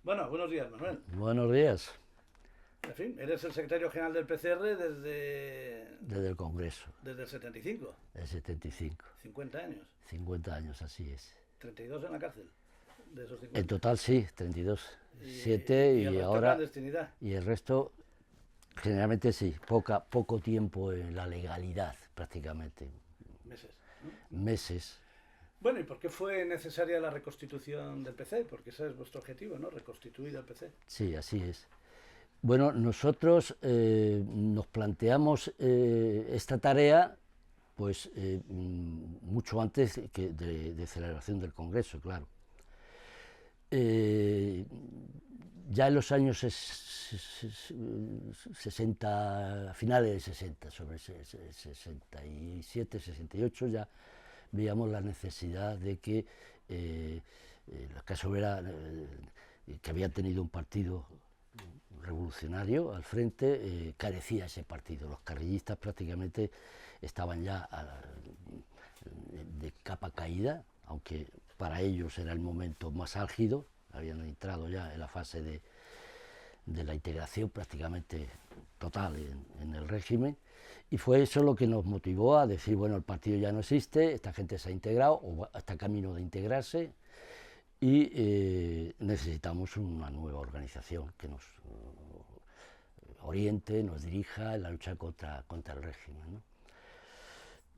Bueno, buenos días, Manuel. Buenos días, En fin, eres el secretario general del PCR desde el Congreso, desde el 75, del 75, 50 años, 50 años, así es. 32 en la cárcel, de esos En 50. total sí, 32, Y, 7 y el y resto ahora, clandestinidad, y el resto, generalmente sí, poco tiempo en la legalidad, prácticamente, meses, ¿no? meses. Bueno, ¿y por qué fue necesaria la reconstitución del PC? Porque ese es vuestro objetivo, ¿no? Reconstituir el PC. Sí, así es. Bueno, nosotros nos planteamos esta tarea pues mucho antes de celebración del Congreso, claro. Eh, ya en los años 60, finales de 60, sobre 67, 68, ya veíamos la necesidad de que la Casa Obrera, que había tenido un partido revolucionario al frente, carecía ese partido. Los carrillistas prácticamente estaban ya de capa caída, aunque para ellos era el momento más álgido, habían entrado ya en la fase de la integración prácticamente total en el régimen, y fue eso lo que nos motivó a decir, bueno, el partido ya no existe, esta gente se ha integrado o está camino de integrarse, y necesitamos una nueva organización que nos oriente, nos dirija en la lucha contra el régimen, ¿no?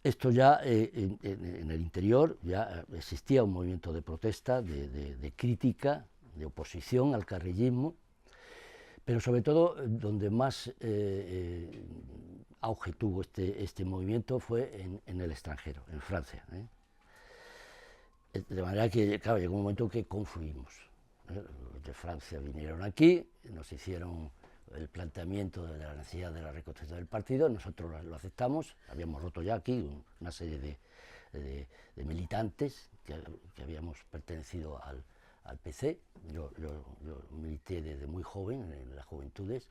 Esto ya en el interior ya existía un movimiento de protesta, de crítica, de oposición al carrillismo, pero sobre todo donde más auge tuvo este movimiento fue en el extranjero, en Francia, ¿eh? De manera que, claro, llegó un momento en que confluimos, ¿eh? Los de Francia vinieron aquí, nos hicieron el planteamiento de la necesidad de la reconstrucción del partido, nosotros lo aceptamos, habíamos roto ya aquí una serie de militantes que habíamos pertenecido al PC, yo milité desde muy joven, en las juventudes,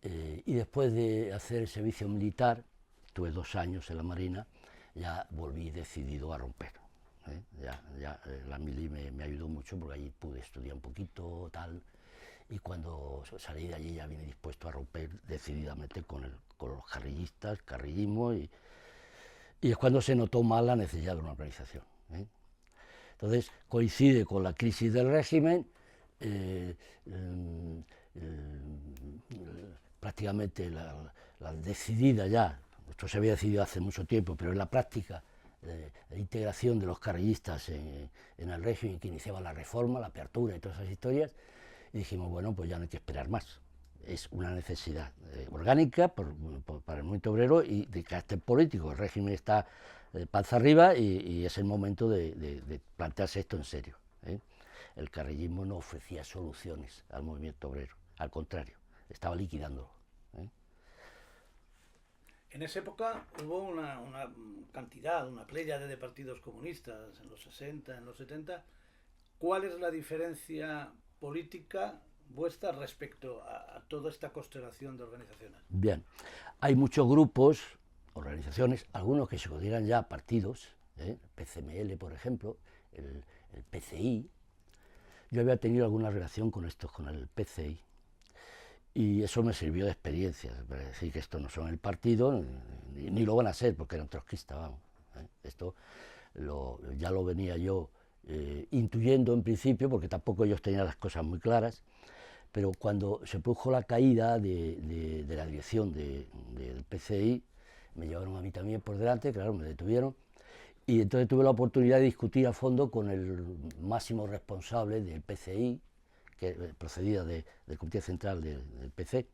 y después de hacer el servicio militar, tuve 2 años en la Marina, ya volví decidido a romper. La mili me ayudó mucho porque allí pude estudiar un poquito, tal, y cuando salí de allí ya vine dispuesto a romper decididamente con los carrillistas, carrillismo, y es cuando se notó más la necesidad de una organización, ¿eh? Entonces coincide con la crisis del régimen, eh, eh, prácticamente la decidida ya, esto se había decidido hace mucho tiempo, pero en la práctica, la integración de los carrillistas en el régimen que iniciaba la reforma, la apertura y todas esas historias, y dijimos, bueno, pues ya no hay que esperar más. Es una necesidad orgánica para el movimiento obrero y de carácter político. El régimen está panza arriba y es el momento de plantearse esto en serio, ¿eh? El carrillismo no ofrecía soluciones al movimiento obrero, al contrario, estaba liquidándolo, ¿eh? En esa época hubo una cantidad, una pléyade de partidos comunistas en los 60, en los 70. ¿Cuál es la diferencia política vuestra respecto a toda esta constelación de organizaciones? Bien, hay muchos grupos, organizaciones, algunos que se consideran ya partidos, el PCML, por ejemplo, el PCI. Yo había tenido alguna relación con estos, con el PCI, y eso me sirvió de experiencia, para decir que estos no son el partido, ni lo van a ser, porque eran trotskistas, vamos, ¿eh? Esto ya lo venía yo intuyendo en principio, porque tampoco ellos tenían las cosas muy claras, pero cuando se produjo la caída de la dirección del PCI, me llevaron a mí también por delante, claro, me detuvieron, y entonces tuve la oportunidad de discutir a fondo con el máximo responsable del PCI, que procedía del Comité Central del PC,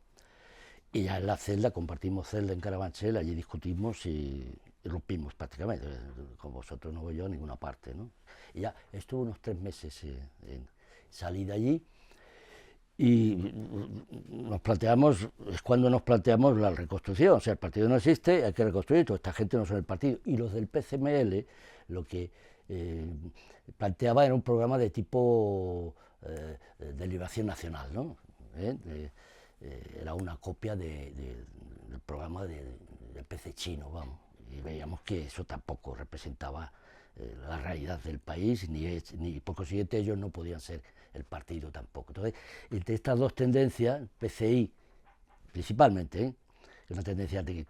y ya en la celda, compartimos celda en Carabanchel, allí discutimos y rompimos prácticamente, con vosotros no voy yo a ninguna parte, ¿no? Y ya estuve unos 3 meses salí de allí, y es cuando nos planteamos la reconstrucción, o sea, el partido no existe, hay que reconstruir, toda esta gente no son el partido, y los del PCML lo que planteaba era un programa de tipo de liberación nacional, ¿no? Era una copia del programa del PC chino, vamos, y veíamos que eso tampoco representaba la realidad del país, ni por consiguiente ellos no podían ser el partido tampoco. Entonces, entre estas dos tendencias, PCI principalmente, una tendencia de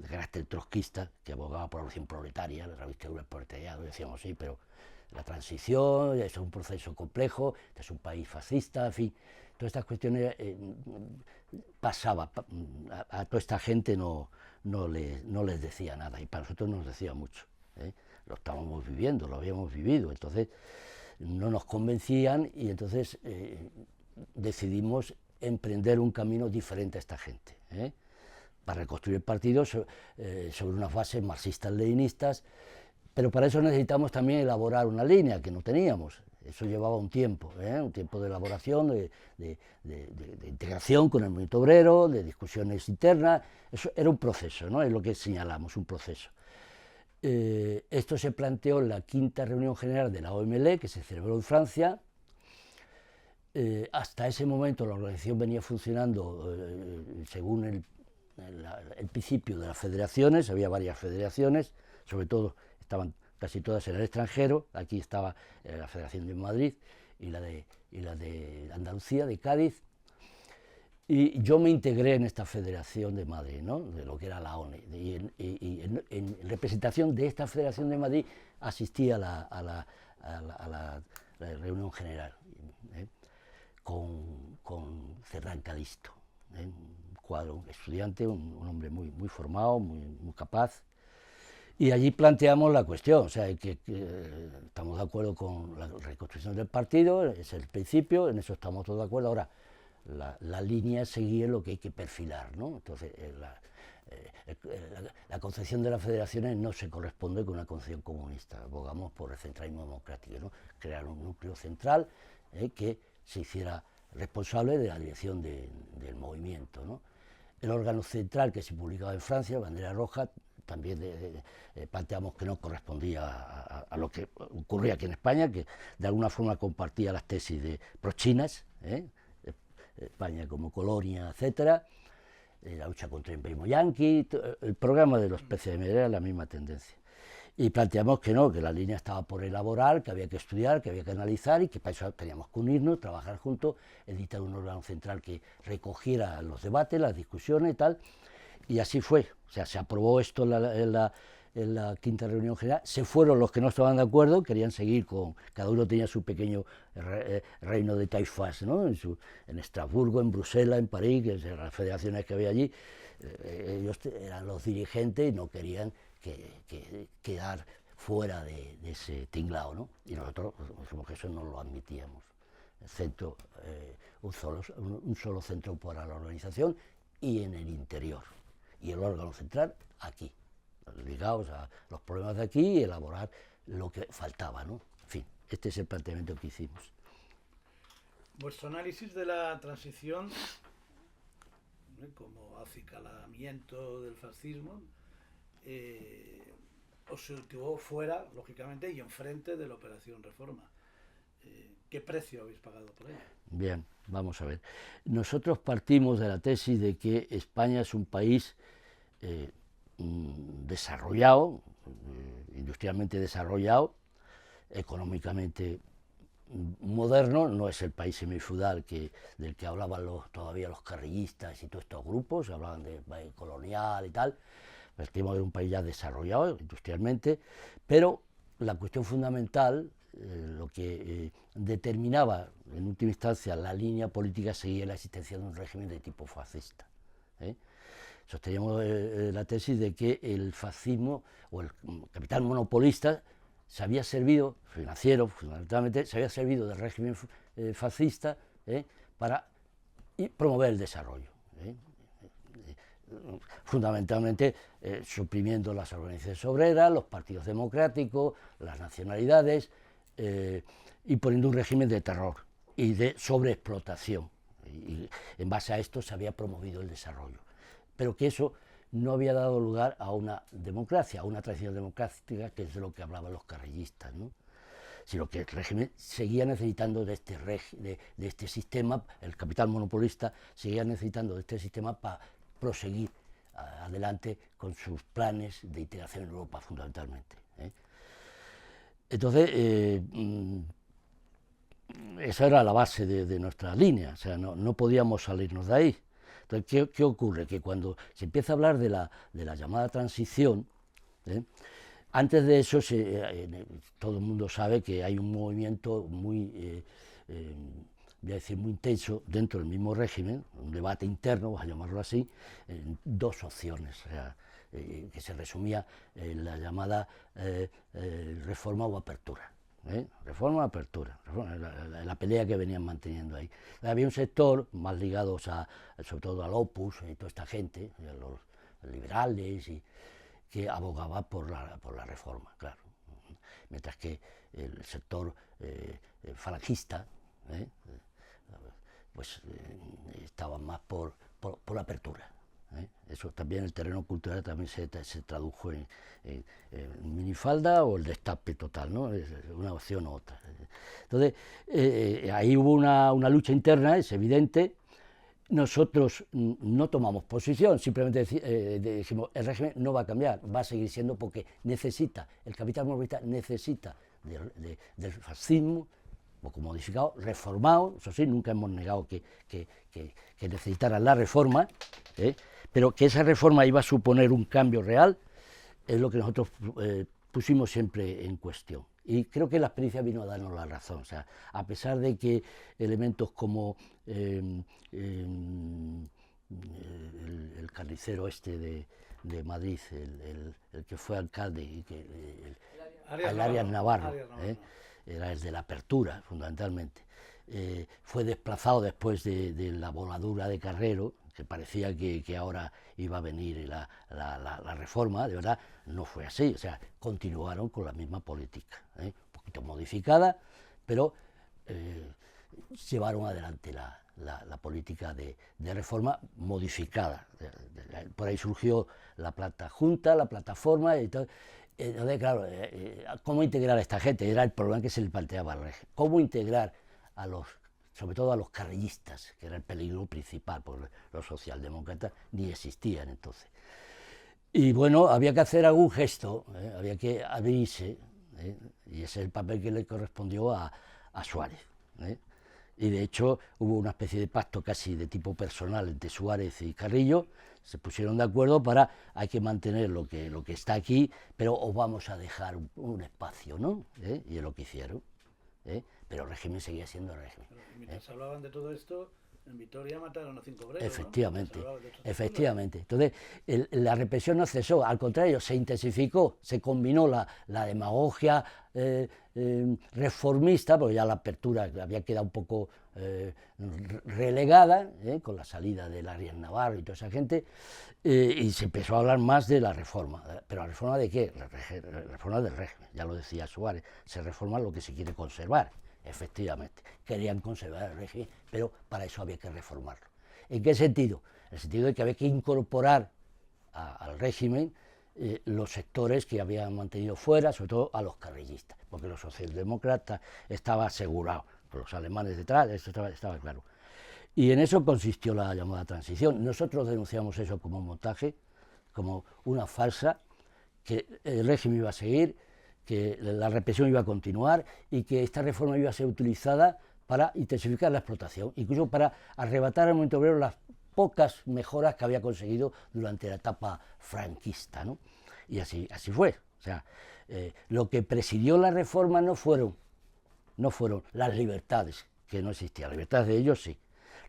carácter trotskista, que abogaba por la revolución proletaria, la revista del proletariado, decíamos sí, pero la transición es un proceso complejo, este es un país fascista, en fin, todas estas cuestiones pasaba, a toda esta gente no les decía nada, y para nosotros nos decía mucho, lo estábamos viviendo, lo habíamos vivido, entonces no nos convencían y entonces decidimos emprender un camino diferente a esta gente, para reconstruir el partido sobre unas bases marxistas-leninistas, pero para eso necesitamos también elaborar una línea que no teníamos. Eso llevaba un tiempo de elaboración, de integración con el movimiento obrero, de discusiones internas. Eso era un proceso, ¿no? Es lo que señalamos, un proceso. Esto se planteó en la quinta reunión general de la OML, que se celebró en Francia. Hasta ese momento la organización venía funcionando según el principio de las federaciones. Había varias federaciones, sobre todo estaban casi todas en el extranjero. Aquí estaba la Federación de Madrid y la de Andalucía, de Cádiz, y yo me integré en esta Federación de Madrid, ¿no?, de lo que era la ONE, y en representación de esta Federación de Madrid asistí a la reunión general con Ferran Calisto, un cuadro, un estudiante, un hombre muy formado, muy capaz. Y allí planteamos la cuestión, o sea, que estamos de acuerdo con la reconstrucción del partido, es el principio, en eso estamos todos de acuerdo. Ahora, la línea es seguir lo que hay que perfilar, ¿no? Entonces, la concepción de las federaciones no se corresponde con una concepción comunista, abogamos por el centralismo democrático, ¿no? Crear un núcleo central que se hiciera responsable de la dirección del movimiento, ¿no? El órgano central que se publicaba en Francia, Bandera Roja, también planteamos que no correspondía a lo que ocurría aquí en España, que de alguna forma compartía las tesis de prochinas, España como colonia, etcétera, la lucha contra el imperialismo yanqui, el programa de los PCM era la misma tendencia. Y planteamos que no, que la línea estaba por elaborar, que había que estudiar, que había que analizar y que para eso teníamos que unirnos, trabajar juntos, editar un órgano central que recogiera los debates, las discusiones y tal. Y así fue, o sea, se aprobó esto en la quinta reunión general, se fueron los que no estaban de acuerdo, querían seguir con, cada uno tenía su pequeño reino de taifas, ¿no? En Estrasburgo, en Bruselas, en París, que eran las federaciones que había allí, ellos eran los dirigentes y no querían quedar fuera de ese tinglado, ¿no? Y nosotros, como que eso no lo admitíamos. El centro, un solo centro para la organización y en el interior. Y el órgano central aquí, ligados a los problemas de aquí y elaborar lo que faltaba, ¿no? En fin, este es el planteamiento que hicimos. Vuestro análisis de la transición como acicalamiento del fascismo os situó fuera, lógicamente, y enfrente de la Operación Reforma. ¿Qué precio habéis pagado por ella? Bien, vamos a ver. Nosotros partimos de la tesis de que España es un país desarrollado, industrialmente desarrollado, económicamente moderno, no es el país semifeudal del que hablaban todavía los carrillistas y todos estos grupos, hablaban de país colonial y tal. Partimos de un país ya desarrollado industrialmente, pero la cuestión fundamental, lo que determinaba en última instancia la línea política, seguía la existencia de un régimen de tipo fascista. Sosteníamos la tesis de que el fascismo o el capital monopolista se había servido, financiero fundamentalmente, se había servido del régimen fascista para promover el desarrollo. Fundamentalmente suprimiendo las organizaciones obreras, los partidos democráticos, las nacionalidades, y poniendo un régimen de terror y de sobreexplotación. Y en base a esto se había promovido el desarrollo. Pero que eso no había dado lugar a una democracia, a una transición democrática, que es de lo que hablaban los carrillistas, ¿no? Sino que el régimen seguía necesitando de este sistema, el capital monopolista seguía necesitando de este sistema para proseguir adelante con sus planes de integración en Europa, fundamentalmente. Entonces, esa era la base de nuestra línea, o sea, no podíamos salirnos de ahí. Entonces, ¿qué ocurre? Que cuando se empieza a hablar de la llamada transición, antes de eso todo el mundo sabe que hay un movimiento muy, voy a decir, muy intenso dentro del mismo régimen, un debate interno, vamos a llamarlo así, en dos opciones, o sea, que se resumía en la llamada reforma o apertura. Reforma o apertura, la pelea que venían manteniendo ahí. Había un sector más ligado sobre todo al Opus y toda esta gente, los liberales, que abogaba por la reforma, claro. Mientras que el sector falangista pues estaba más por la apertura. Eso también, el terreno cultural también se tradujo en minifalda o el destape total, ¿no? Es una opción u otra. Entonces, ahí hubo una lucha interna, es evidente. Nosotros no tomamos posición, simplemente dijimos, el régimen no va a cambiar, va a seguir siendo porque necesita, el capital movilista necesita del fascismo, poco modificado, reformado, eso sí, nunca hemos negado que necesitaran la reforma, pero que esa reforma iba a suponer un cambio real, es lo que nosotros pusimos siempre en cuestión. Y creo que la experiencia vino a darnos la razón, o sea, a pesar de que elementos como el carnicero este de Madrid, el que fue alcalde, y el Arias Navarro, era el de la apertura, fundamentalmente, fue desplazado después de la voladura de Carrero, que parecía que ahora iba a venir la reforma, de verdad, no fue así, o sea, continuaron con la misma política, un poquito modificada, pero llevaron adelante la política de reforma modificada. Por ahí surgió la Junta, la plataforma, y todo. Entonces, claro, ¿cómo integrar a esta gente? Era el problema que se le planteaba al régimen. ¿Cómo integrar sobre todo a los carrillistas, que era el peligro principal, porque los socialdemócratas ni existían entonces? Y bueno, había que hacer algún gesto, había que abrirse, y ese es el papel que le correspondió a Suárez. Y de hecho hubo una especie de pacto casi de tipo personal entre Suárez y Carrillo, se pusieron de acuerdo para, hay que mantener lo que está aquí, pero os vamos a dejar un espacio, ¿no? Y es lo que hicieron, pero el régimen seguía siendo el régimen. Pero mientras hablaban de todo esto, en Vitoria mataron a 5 obreros, efectivamente, ¿no? efectivamente. Entonces, la represión no cesó, al contrario, se intensificó, se combinó la demagogia reformista, porque ya la apertura había quedado un poco relegada, con la salida del Arias Navarro y toda esa gente, y se empezó a hablar más de la reforma. ¿Pero la reforma de qué? La reforma del régimen, ya lo decía Suárez, se reforma lo que se quiere conservar. Efectivamente, querían conservar el régimen, pero para eso había que reformarlo. ¿En qué sentido? En el sentido de que había que incorporar al régimen los sectores que habían mantenido fuera, sobre todo a los carrillistas, porque los socialdemócratas estaba asegurado, con los alemanes detrás, eso estaba claro. Y en eso consistió la llamada transición. Nosotros denunciamos eso como un montaje, como una farsa, que el régimen iba a seguir, que la represión iba a continuar y que esta reforma iba a ser utilizada para intensificar la explotación, incluso para arrebatar al movimiento obrero las pocas mejoras que había conseguido durante la etapa franquista, ¿no? Y así fue. O sea, lo que presidió la reforma no fueron las libertades, que no existían, las libertades de ellos sí.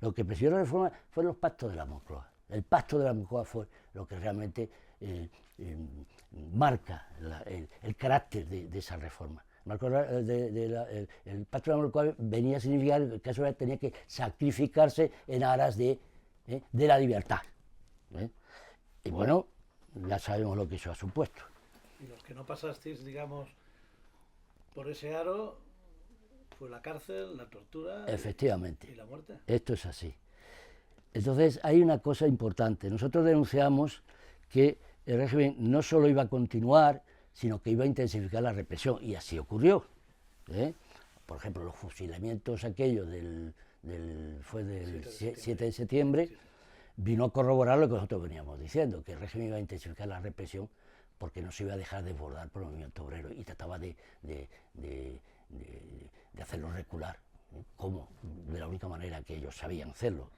Lo que presidió la reforma fueron los pactos de la Moncloa. El pacto de la Moncloa fue lo que realmente marca el carácter de esa reforma. El pacto de la Moncloa venía a significar que el caso tenía que sacrificarse en aras de la libertad. Y bueno, ya sabemos lo que eso ha supuesto. Y los que no pasasteis, digamos, por ese aro, fue la cárcel, la tortura. Efectivamente. Y la muerte. Esto es así. Entonces hay una cosa importante. Nosotros denunciamos que el régimen no solo iba a continuar, sino que iba a intensificar la represión, y así ocurrió. Por ejemplo, los fusilamientos aquellos del 7 de septiembre, vino a corroborar lo que nosotros veníamos diciendo, que el régimen iba a intensificar la represión porque no se iba a dejar desbordar por el movimiento obrero, y trataba de hacerlo recular. ¿Cómo? De la única manera que ellos sabían hacerlo,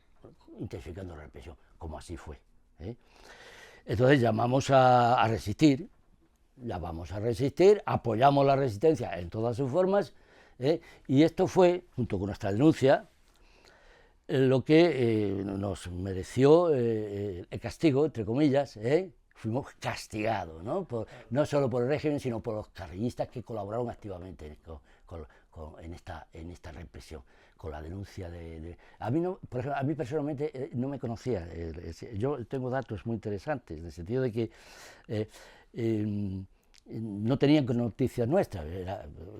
intensificando la represión, como así fue. Entonces llamamos a resistir, apoyamos la resistencia en todas sus formas, y esto fue, junto con nuestra denuncia, lo que nos mereció el castigo, entre comillas. Fuimos castigados, ¿no? No solo por el régimen, sino por los carrillistas que colaboraron activamente en esta represión, con la denuncia A mí, no, por ejemplo, a mí personalmente no me conocía. Yo tengo datos muy interesantes, en el sentido de que no tenían noticias nuestras.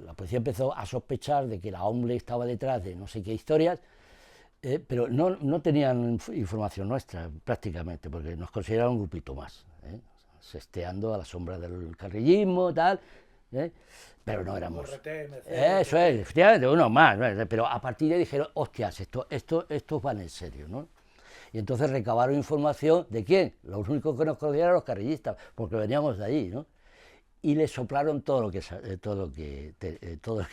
La policía empezó a sospechar de que la OMLE estaba detrás de no sé qué historias, pero no tenían información nuestra prácticamente, porque nos consideraban un grupito más, sesteando a la sombra del carrillismo, tal, pero no éramos... Eso es, efectivamente, uno más, pero a partir de ahí dijeron, hostias, esto van en serio, ¿no? Y entonces recabaron información, ¿de quién? Los únicos que nos conocían eran los carrillistas, porque veníamos de allí, ¿no? Y les soplaron todo lo que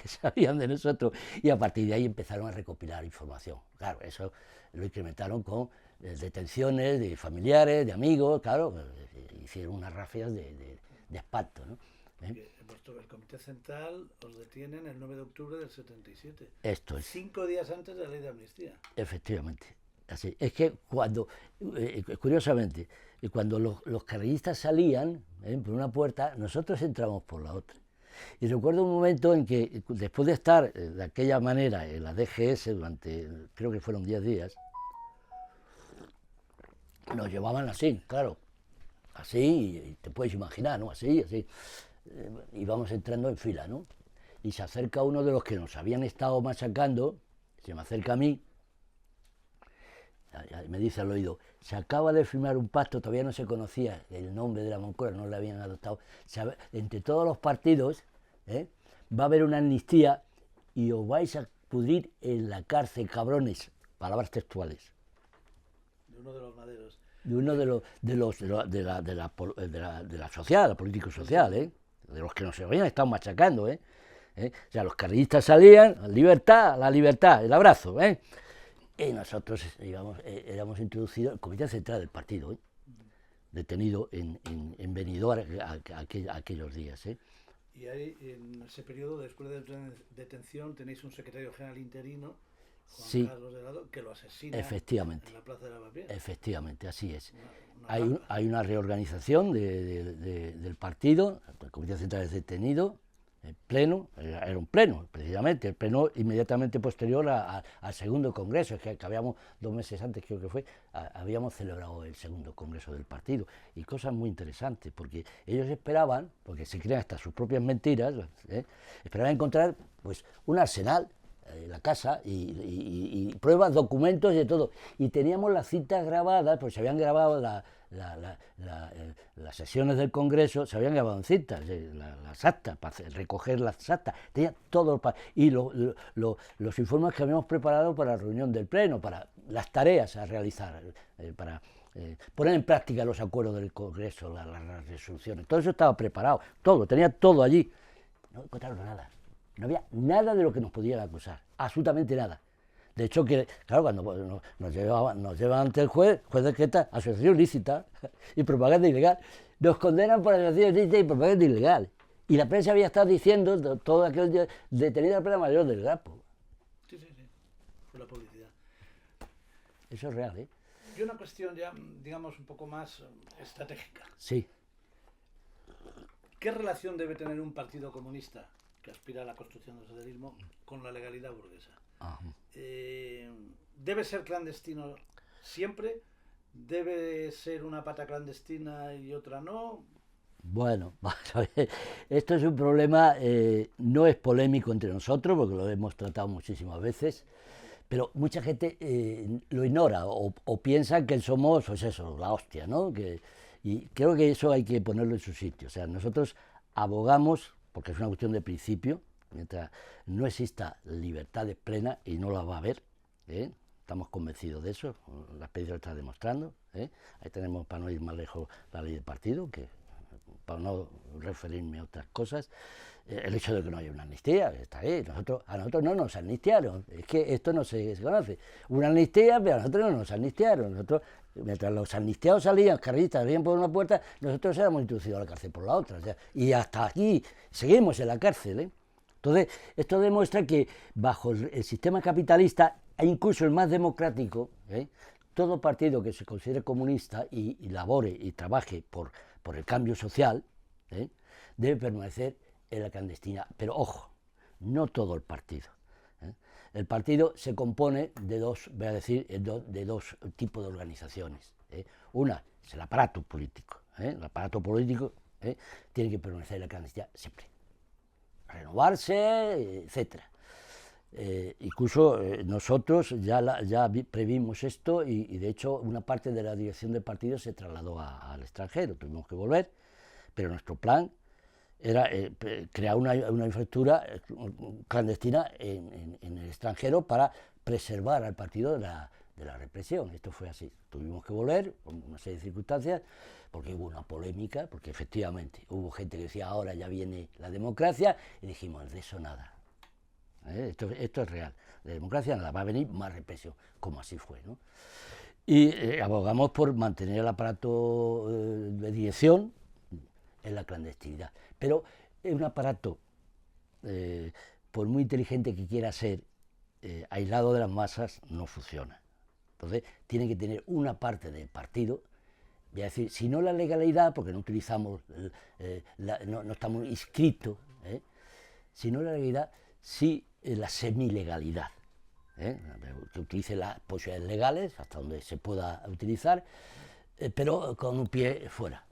sabían de nosotros, y a partir de ahí empezaron a recopilar información. Claro, eso lo incrementaron con detenciones de familiares, de amigos, claro, hicieron unas ráfagas de espanto, ¿no? El Comité Central os detienen el 9 de octubre del 77. Esto es. 5 días antes de la ley de amnistía. Efectivamente. Así. Es que curiosamente, cuando los carrillistas salían por una puerta, nosotros entramos por la otra. Y recuerdo un momento en que, después de estar de aquella manera en la DGS durante, creo que fueron 10 días, nos llevaban así, claro, así, te puedes imaginar, ¿no? Así, íbamos entrando en fila, ¿no? Y se acerca uno de los que nos habían estado machacando, se me acerca a mí, me dice al oído, se acaba de firmar un pacto, todavía no se conocía el nombre de la Moncloa, no lo habían adoptado, entre todos los partidos va a haber una amnistía y os vais a pudrir en la cárcel, cabrones, palabras textuales. De uno de los maderos. De uno de la social, la político-social, de los que nos habían estado machacando. O sea, los carrillistas salían, la libertad, el abrazo, y nosotros éramos introducidos, el Comité Central del partido, detenido en Benidorm aquellos días. Y ahí, en ese periodo, después de detención, tenéis un secretario general interino, Juan Carlos Delgado, que lo asesina efectivamente, en la Plaza de Lavapiés. Efectivamente, así es. Hay una reorganización del partido, el Comité Central es detenido, el pleno, era un pleno, precisamente, el pleno inmediatamente posterior al segundo congreso, es que habíamos 2 meses antes, creo que fue, habíamos celebrado el segundo congreso del partido, y cosas muy interesantes, porque ellos esperaban, porque se crean hasta sus propias mentiras, esperaban encontrar pues un arsenal en la casa y pruebas, documentos y de todo, y teníamos las citas grabadas, porque se habían grabado las sesiones del Congreso, se habían grabado en cintas, las actas, para recoger las actas, tenía todo, y los informes que habíamos preparado para la reunión del Pleno, para las tareas a realizar, para poner en práctica los acuerdos del Congreso, las resoluciones, todo eso estaba preparado, tenía todo allí. No encontraron nada, no había nada de lo que nos pudieran acusar, absolutamente nada. De hecho, claro, cuando nos llevan ante el juez decreta asociación lícita y propaganda ilegal. Nos condenan por asociación lícita y propaganda ilegal. Y la prensa había estado diciendo todo aquel día, detenida la Plena Mayor del Grapo. Sí, fue la publicidad. Eso es real, Y una cuestión ya, digamos, un poco más estratégica. Sí. ¿Qué relación debe tener un partido comunista que aspira a la construcción del socialismo con la legalidad burguesa? ¿Debe ser clandestino siempre? ¿Debe ser una pata clandestina y otra no? Bueno, esto es un problema, no es polémico entre nosotros, porque lo hemos tratado muchísimas veces, pero mucha gente lo ignora o piensa que somos, pues eso, la hostia, ¿no? Y creo que eso hay que ponerlo en su sitio. O sea, nosotros abogamos, porque es una cuestión de principio, mientras no exista libertad plena, y no la va a haber, estamos convencidos de eso, la experiencia lo está demostrando, ahí tenemos, para no ir más lejos, la ley de partido, que para no referirme a otras cosas, el hecho de que no haya una amnistía, está ahí. A nosotros no nos amnistiaron, es que esto no se conoce. Una amnistía, pero a nosotros no nos amnistiaron. Nosotros, mientras los amnistiados salían, carristas salían por una puerta, nosotros éramos introducidos a la cárcel por la otra. O sea, y hasta aquí seguimos en la cárcel, ¿eh? Entonces, esto demuestra que bajo el sistema capitalista, e incluso el más democrático, todo partido que se considere comunista y labore y trabaje por el cambio social, debe permanecer en la clandestinidad. Pero ojo, no todo el partido. El partido se compone de dos, voy a decir, de dos tipos de organizaciones. Una es el aparato político. El aparato político tiene que permanecer en la clandestinidad siempre. Renovarse, etcétera. Incluso nosotros ya previmos esto y de hecho una parte de la dirección del partido se trasladó al extranjero, tuvimos que volver, pero nuestro plan era crear una infraestructura clandestina en el extranjero para preservar al partido de la represión. Esto fue así, tuvimos que volver por una serie de circunstancias, porque hubo una polémica, porque efectivamente hubo gente que decía ahora ya viene la democracia, y dijimos de eso nada. Esto es real, de democracia nada, va a venir más represión, como así fue, ¿no? Y abogamos por mantener el aparato de dirección en la clandestinidad, pero es un aparato, por muy inteligente que quiera ser, aislado de las masas, no funciona. Entonces tiene que tener una parte del partido, voy a decir, si no la legalidad, porque no utilizamos, no estamos inscritos, sino la legalidad, sí la semilegalidad, que utilice las posibilidades legales hasta donde se pueda utilizar, pero con un pie fuera,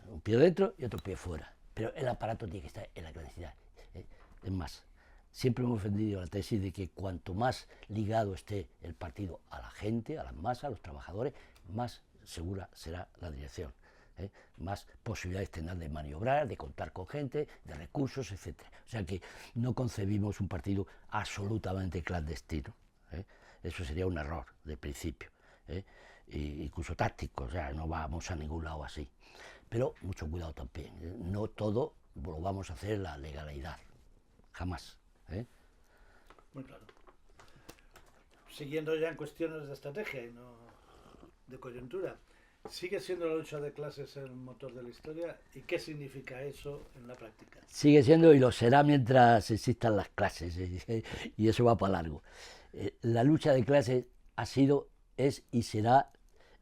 un pie dentro y otro pie fuera, pero el aparato tiene que estar en la clandestinidad. Es más, siempre hemos defendido la tesis de que cuanto más ligado esté el partido a la gente, a las masas, a los trabajadores, más segura será la dirección. Más posibilidades tendrán de maniobrar, de contar con gente, de recursos, etc. O sea que no concebimos un partido absolutamente clandestino. Eso sería un error de principio, incluso táctico, o sea, no vamos a ningún lado así. Pero mucho cuidado también, no todo lo vamos a hacer en la legalidad, jamás. Muy claro. Siguiendo ya en cuestiones de estrategia y no de coyuntura, ¿sigue siendo la lucha de clases el motor de la historia? ¿Y qué significa eso en la práctica? Sigue siendo y lo será mientras existan las clases, y eso va para largo. La lucha de clases ha sido, es y será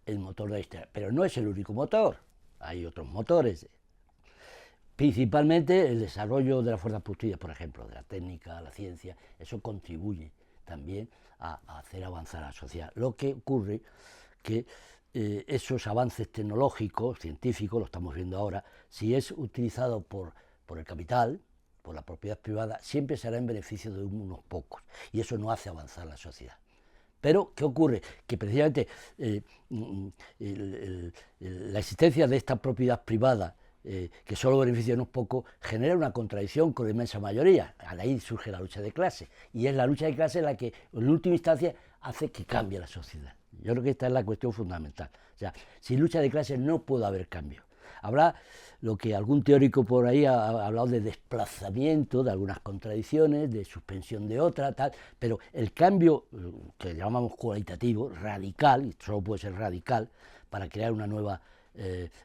el motor de la historia, pero no es el único motor, hay otros motores. Principalmente el desarrollo de las fuerzas productivas, por ejemplo, de la técnica, la ciencia, eso contribuye también a hacer avanzar a la sociedad. Lo que ocurre que esos avances tecnológicos, científicos, lo estamos viendo ahora, si es utilizado por el capital, por la propiedad privada, siempre será en beneficio de unos pocos, y eso no hace avanzar la sociedad. Pero, ¿qué ocurre? Que precisamente la existencia de esta propiedad privada, que solo beneficia a unos pocos, genera una contradicción con la inmensa mayoría. De ahí surge la lucha de clases, y es la lucha de clases la que, en última instancia, hace que cambie la sociedad. Yo creo que esta es la cuestión fundamental. O sea, sin lucha de clases no puede haber cambio. Habrá lo que algún teórico por ahí ha hablado de desplazamiento de algunas contradicciones, de suspensión de otras, tal, pero el cambio que llamamos cualitativo, radical, y solo puede ser radical, para crear una nueva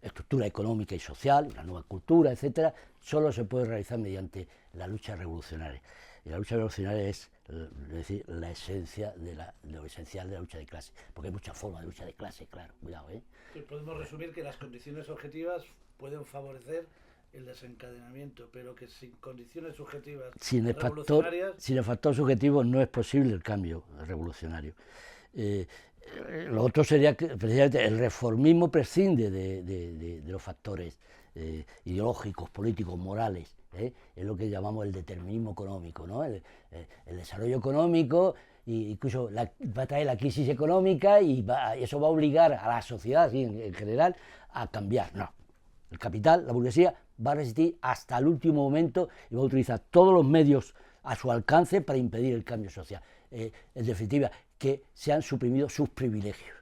estructura económica y social, una nueva cultura, etcétera, solo se puede realizar mediante la lucha revolucionaria. Y la lucha revolucionaria es decir, la esencia de lo esencial de la lucha de clase, porque hay muchas formas de lucha de clase, claro, cuidado. Podemos resumir que las condiciones objetivas pueden favorecer el desencadenamiento, pero que sin condiciones subjetivas sin el factor subjetivo no es posible el cambio revolucionario. Lo otro sería que precisamente el reformismo prescinde de los factores ideológicos, políticos, morales. Es lo que llamamos el determinismo económico, ¿no? El desarrollo económico, y incluso va a traer la crisis económica y eso va a obligar a la sociedad ¿sí? en general a cambiar. No, el capital, la burguesía, va a resistir hasta el último momento y va a utilizar todos los medios a su alcance para impedir el cambio social. En definitiva, que se han suprimido sus privilegios.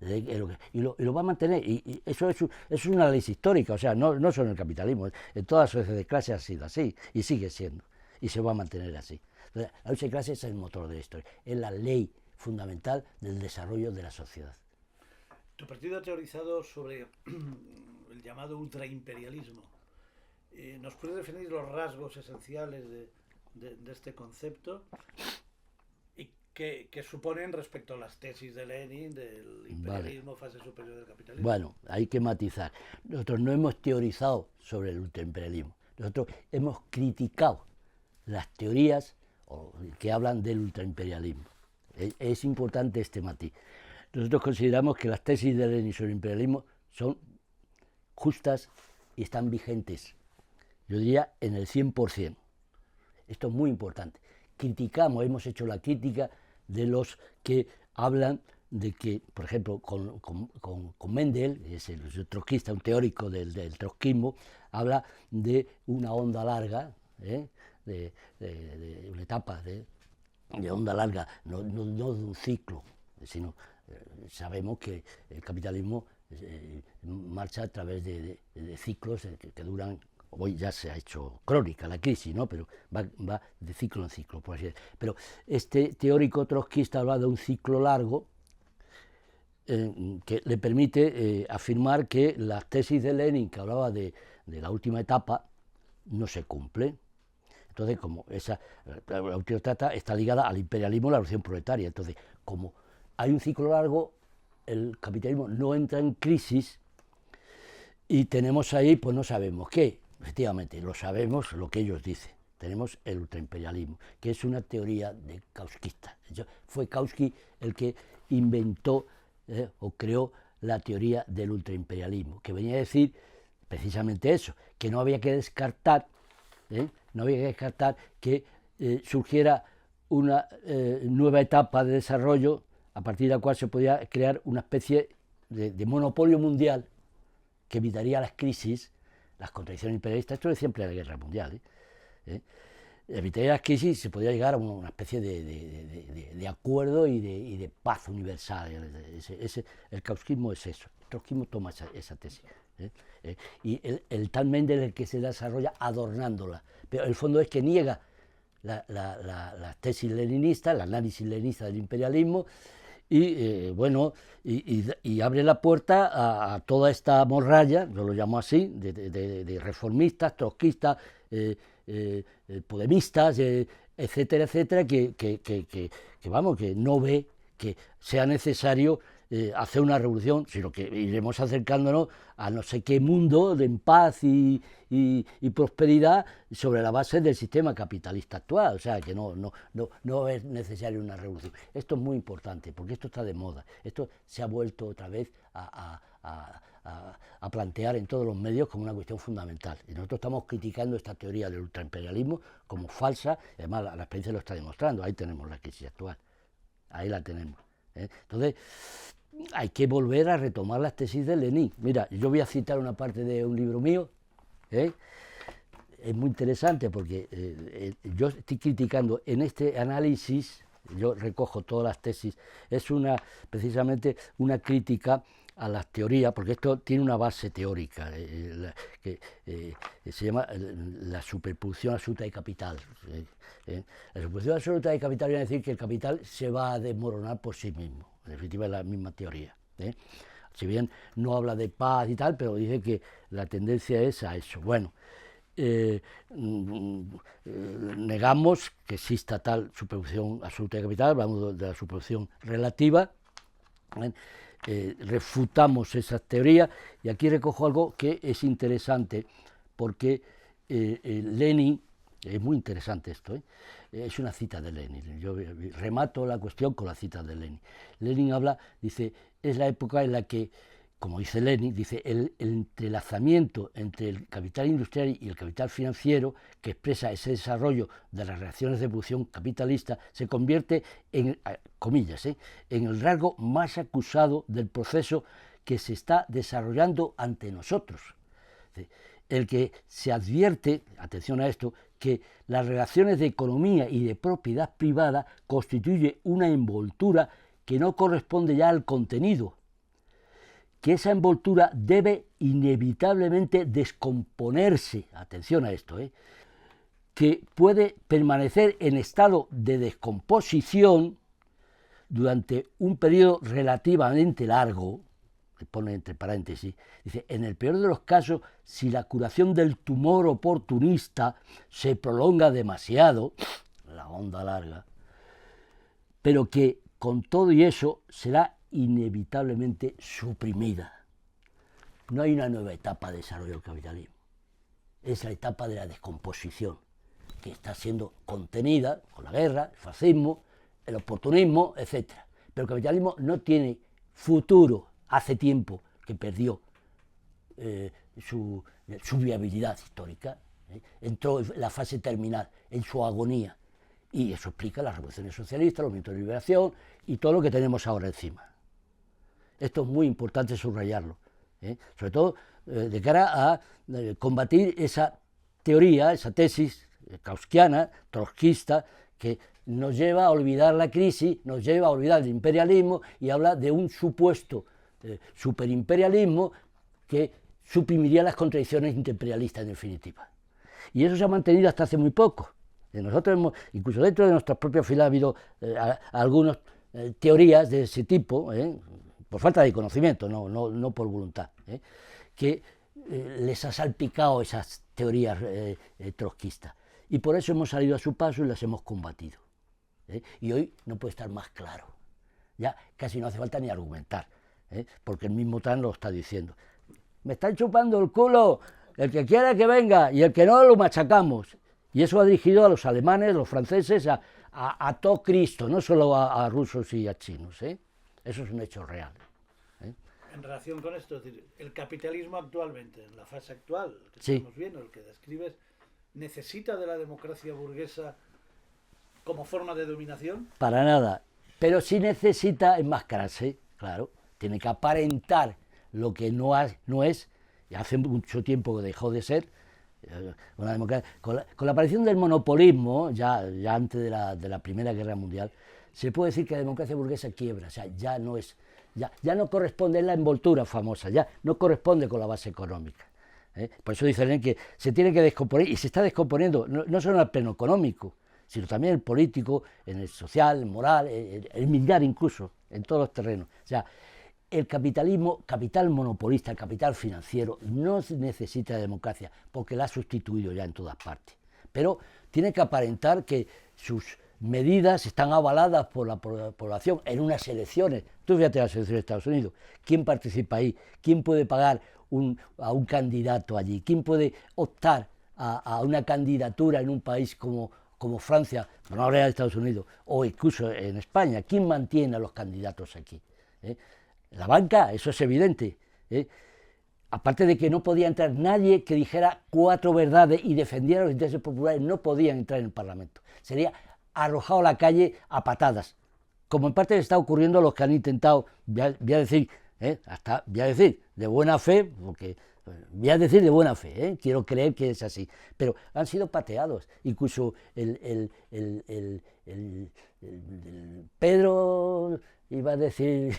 Y lo va a mantener, y eso es una ley histórica, o sea, no solo en el capitalismo, en todas las sociedades de clase ha sido así, y sigue siendo, y se va a mantener así. Entonces, la lucha de clases es el motor de la historia, es la ley fundamental del desarrollo de la sociedad. Tu partido ha teorizado sobre el llamado ultraimperialismo. ¿Nos puede definir los rasgos esenciales de este concepto? Que suponen respecto a las tesis de Lenin del imperialismo, vale, fase superior del capitalismo. Bueno, hay que matizar. Nosotros no hemos teorizado sobre el ultraimperialismo. Nosotros hemos criticado las teorías que hablan del ultraimperialismo. Es importante este matiz. Nosotros consideramos que las tesis de Lenin sobre el imperialismo son justas y están vigentes. Yo diría en el 100%. Esto es muy importante. Hemos hecho la crítica de los que hablan de que, por ejemplo, con Mendel, es el trotskista, un teórico del trotskismo, habla de una onda larga, de una etapa de onda larga, no de un ciclo, sino sabemos que el capitalismo marcha a través de ciclos que duran. Hoy ya se ha hecho crónica la crisis, ¿no? Pero va de ciclo en ciclo, por así decirlo. Pero este teórico trotskista habla de un ciclo largo que le permite afirmar que las tesis de Lenin, que hablaba de la última etapa, no se cumple. Entonces, como la última etapa está ligada al imperialismo y la revolución proletaria. Entonces, como hay un ciclo largo, el capitalismo no entra en crisis y tenemos ahí, pues no sabemos qué. Efectivamente, lo sabemos lo que ellos dicen. Tenemos el ultraimperialismo, que es una teoría de kauskista. Fue Kautsky el que inventó o creó la teoría del ultraimperialismo, que venía a decir precisamente eso, que no había que descartar, que surgiera una nueva etapa de desarrollo a partir de la cual se podía crear una especie de monopolio mundial que evitaría las crisis, las contradicciones imperialistas. Esto lo decía en plena guerra mundial. Evitaría las crisis y se podía llegar a una especie de acuerdo y de paz universal. El kautsquismo es eso. El trotskismo toma esa tesis. Y el tal Mendel es el que se desarrolla adornándola. Pero el fondo es que niega la tesis leninista, el análisis leninista del imperialismo, y y abre la puerta a toda esta morralla, yo lo llamo así, de reformistas, trotskistas, podemistas, etcétera, etcétera, que no ve que sea necesario hacer una revolución, sino que iremos acercándonos a no sé qué mundo de paz y prosperidad sobre la base del sistema capitalista actual. O sea, que no es necesaria una revolución. Esto es muy importante, porque esto está de moda. Esto se ha vuelto otra vez a plantear en todos los medios como una cuestión fundamental. Y nosotros estamos criticando esta teoría del ultraimperialismo como falsa, y además la experiencia lo está demostrando. Ahí tenemos la crisis actual. Ahí la tenemos. Entonces, hay que volver a retomar las tesis de Lenin. Mira, yo voy a citar una parte de un libro mío, es muy interesante porque yo estoy criticando en este análisis, yo recojo todas las tesis, es precisamente una crítica a las teorías, porque esto tiene una base teórica, que se llama la superposición absoluta de capital. La superposición absoluta de capital viene a decir que el capital se va a desmoronar por sí mismo. En definitiva es la misma teoría. Si bien no habla de paz y tal, pero dice que la tendencia es a eso. Bueno, negamos que exista tal superposición absoluta de capital, hablamos de la superposición relativa, refutamos esas teorías, y aquí recojo algo que es interesante, porque Lenin, es muy interesante esto, es una cita de Lenin, yo remato la cuestión con la cita de Lenin. Lenin dice, es la época en la que, como dice Lenin, dice, el entrelazamiento entre el capital industrial y el capital financiero, que expresa ese desarrollo de las relaciones de producción capitalista, se convierte en, comillas, en el rasgo más acusado del proceso que se está desarrollando ante nosotros. El que se advierte, atención a esto, que las relaciones de economía y de propiedad privada constituye una envoltura que no corresponde ya al contenido, que esa envoltura debe inevitablemente descomponerse, atención a esto, que puede permanecer en estado de descomposición durante un periodo relativamente largo, pone entre paréntesis, dice, en el peor de los casos, si la curación del tumor oportunista se prolonga demasiado, la onda larga, pero que con todo y eso será inevitablemente suprimida. No hay una nueva etapa de desarrollo del capitalismo, es la etapa de la descomposición, que está siendo contenida con la guerra, el fascismo, el oportunismo, etc. Pero el capitalismo no tiene futuro. Hace tiempo que perdió su viabilidad histórica, entró en la fase terminal, en su agonía, y eso explica las revoluciones socialistas, los movimientos de liberación y todo lo que tenemos ahora encima. Esto es muy importante subrayarlo, sobre todo de cara a combatir esa teoría, esa tesis kauskiana, trotskista, que nos lleva a olvidar la crisis, nos lleva a olvidar el imperialismo y habla de un supuesto superimperialismo que suprimiría las contradicciones imperialistas en definitiva. Y eso se ha mantenido hasta hace muy poco. Nosotros incluso dentro de nuestras propias filas ha habido algunas teorías de ese tipo, por falta de conocimiento, no por voluntad, que les ha salpicado esas teorías trotskistas. Y por eso hemos salido a su paso y las hemos combatido. Y hoy no puede estar más claro. Ya casi no hace falta ni argumentar, porque el mismo TAN lo está diciendo. Me están chupando el culo, el que quiera que venga, y el que no lo machacamos. Y eso ha dirigido a los alemanes, los franceses, a todo Cristo, no solo a rusos y a chinos. Eso es un hecho real. En relación con esto, es decir, el capitalismo actualmente, en la fase actual, que sí. Estamos viendo, el que describes, ¿necesita de la democracia burguesa como forma de dominación? Para nada, pero sí necesita enmascararse, claro, tiene que aparentar lo que no es, y hace mucho tiempo que dejó de ser, una democracia. Con la aparición del monopolismo, ya antes de la Primera Guerra Mundial, se puede decir que la democracia burguesa quiebra, o sea, ya no corresponde, es la envoltura famosa, ya no corresponde con la base económica. Por eso dicen que se tiene que descomponer, y se está descomponiendo, no solo en el plano económico, sino también el político, en el social, el moral, el militar incluso, en todos los terrenos. O sea, el capitalismo, capital monopolista, el capital financiero, no necesita de democracia, porque la ha sustituido ya en todas partes. Pero tiene que aparentar que sus medidas están avaladas por la población en unas elecciones. Tú fíjate las elecciones de Estados Unidos, ¿quién participa ahí? ¿Quién puede pagar a un candidato allí? ¿Quién puede optar a una candidatura en un país como Francia, no habría de Estados Unidos, o incluso en España? ¿Quién mantiene a los candidatos aquí? La banca, eso es evidente. Aparte de que no podía entrar nadie que dijera 4 verdades y defendiera los intereses populares, no podían entrar en el Parlamento. Sería arrojado a la calle a patadas, como en parte está ocurriendo a los que han intentado, voy a decir de buena fe, porque voy a decir de buena fe, quiero creer que es así, pero han sido pateados. Incluso el Pedro, iba a decir,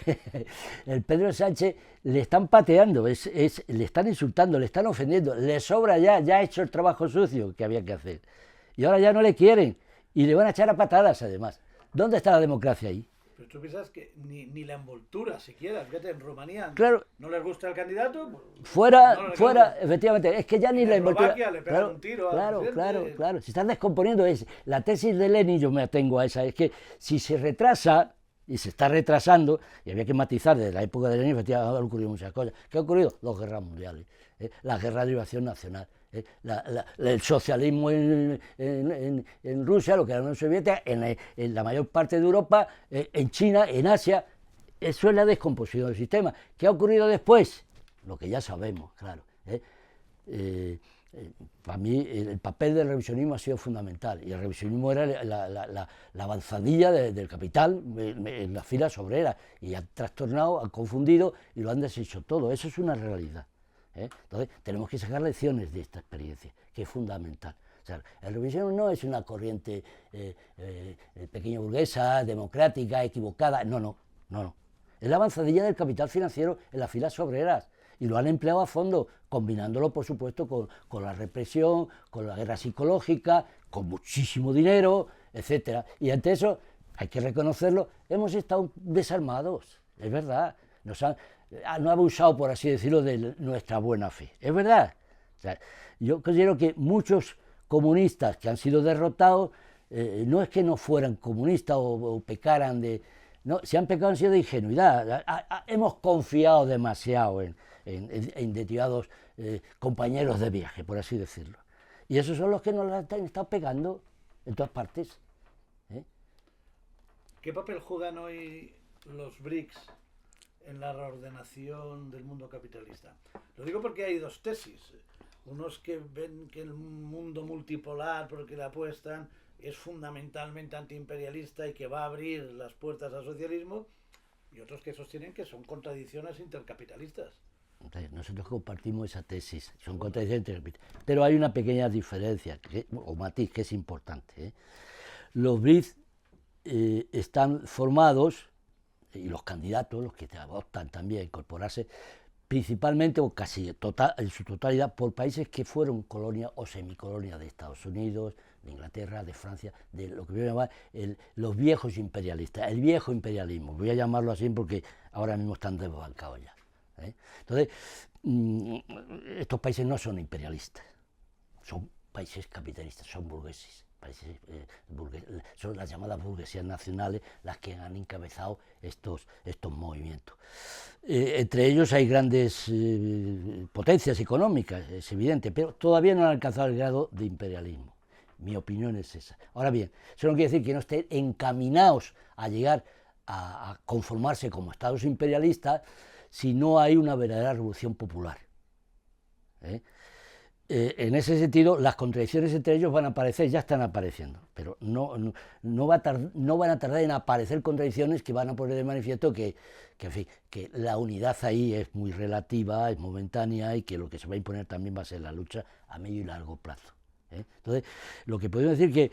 el Pedro Sánchez, le están pateando, le están insultando, le están ofendiendo, le sobra ya ha hecho el trabajo sucio que había que hacer. Y ahora ya no le quieren, y le van a echar a patadas además. ¿Dónde está la democracia ahí? Pero tú piensas que ni la envoltura siquiera, fíjate, en Rumanía, claro, no les gusta el candidato. Fuera, efectivamente, es que ya ni la envoltura. Le pegan un tiro al presidente. Claro, se están descomponiendo. La tesis de Lenin, yo me atengo a esa, es que si se retrasa, y se está retrasando, y había que matizar desde la época de Lenin, efectivamente han ocurrido muchas cosas. ¿Qué ha ocurrido? 2 guerras mundiales, la guerra de liberación nacional, el socialismo en Rusia, lo que era la Unión Soviética, en la mayor parte de Europa, en China, en Asia. Eso es la descomposición del sistema. ¿Qué ha ocurrido después? Lo que ya sabemos, claro. Para mí el papel del revisionismo ha sido fundamental, y el revisionismo era la avanzadilla del capital en las filas obreras, y han trastornado, han confundido y lo han deshecho todo. Eso es una realidad. Entonces tenemos que sacar lecciones de esta experiencia, que es fundamental. O sea, el revisionismo no es una corriente pequeña burguesa, democrática, equivocada, no. Es la avanzadilla del capital financiero en las filas obreras. Y lo han empleado a fondo, combinándolo, por supuesto, con la represión, con la guerra psicológica, con muchísimo dinero, etcétera. Y ante eso, hay que reconocerlo, hemos estado desarmados, es verdad. No han abusado, por así decirlo, de nuestra buena fe, es verdad. O sea, yo considero que muchos comunistas que han sido derrotados, no es que no fueran comunistas o pecaran de... No, si han pecado han sido de ingenuidad. Hemos confiado demasiado en determinados compañeros de viaje, por así decirlo. Y esos son los que nos la han estado pegando en todas partes. ¿Qué papel juegan hoy los BRICS en la reordenación del mundo capitalista? Lo digo porque hay dos tesis. Unos que ven que el mundo multipolar, por el que le apuestan, es fundamentalmente antiimperialista y que va a abrir las puertas al socialismo, y otros que sostienen que son contradicciones intercapitalistas. Nosotros compartimos esa tesis, son contradicciones intercapitalistas, pero hay una pequeña diferencia, o matiz, que es importante. Los BRICS están formados, y los candidatos, los que optan también a incorporarse, principalmente o casi en su totalidad por países que fueron colonia o semicolonia de Estados Unidos, de Inglaterra, de Francia, de lo que voy a llamar los viejos imperialistas, el viejo imperialismo, voy a llamarlo así porque ahora mismo están desbancados ya. Entonces, estos países no son imperialistas, son países capitalistas, son burgueses. Son las llamadas burguesías nacionales las que han encabezado estos movimientos. Entre ellos hay grandes potencias económicas, es evidente, pero todavía no han alcanzado el grado de imperialismo. Mi opinión es esa. Ahora bien, eso no quiere decir que no estén encaminados a llegar a conformarse como estados imperialistas si no hay una verdadera revolución popular. En ese sentido, las contradicciones entre ellos van a aparecer, ya están apareciendo, pero no van a tardar en aparecer contradicciones que van a poner de manifiesto en fin, que la unidad ahí es muy relativa, es momentánea, y que lo que se va a imponer también va a ser la lucha a medio y largo plazo. Entonces, lo que podemos decir es que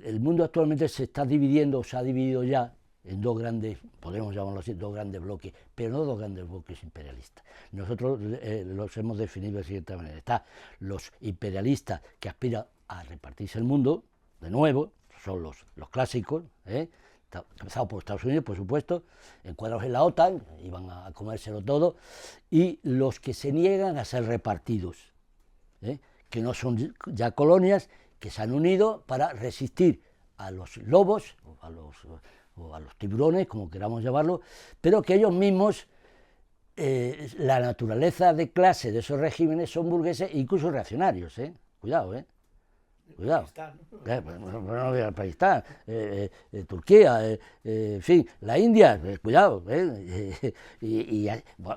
el mundo actualmente se está dividiendo, se ha dividido ya en dos grandes, podemos llamarlo así, dos grandes bloques, pero no dos grandes bloques imperialistas. Nosotros los hemos definido de cierta manera. Está los imperialistas que aspiran a repartirse el mundo, de nuevo, son los clásicos, empezado por Estados Unidos, por supuesto, encuadrados en la OTAN, iban a comérselo todo, y los que se niegan a ser repartidos, que no son ya colonias, que se han unido para resistir a los lobos, o a los tiburones, como queramos llamarlo, pero que ellos mismos, la naturaleza de clase de esos regímenes son burgueses e incluso reaccionarios, cuidado, cuidado. Bueno, el Pakistán, Turquía, en fin, la India, cuidado, y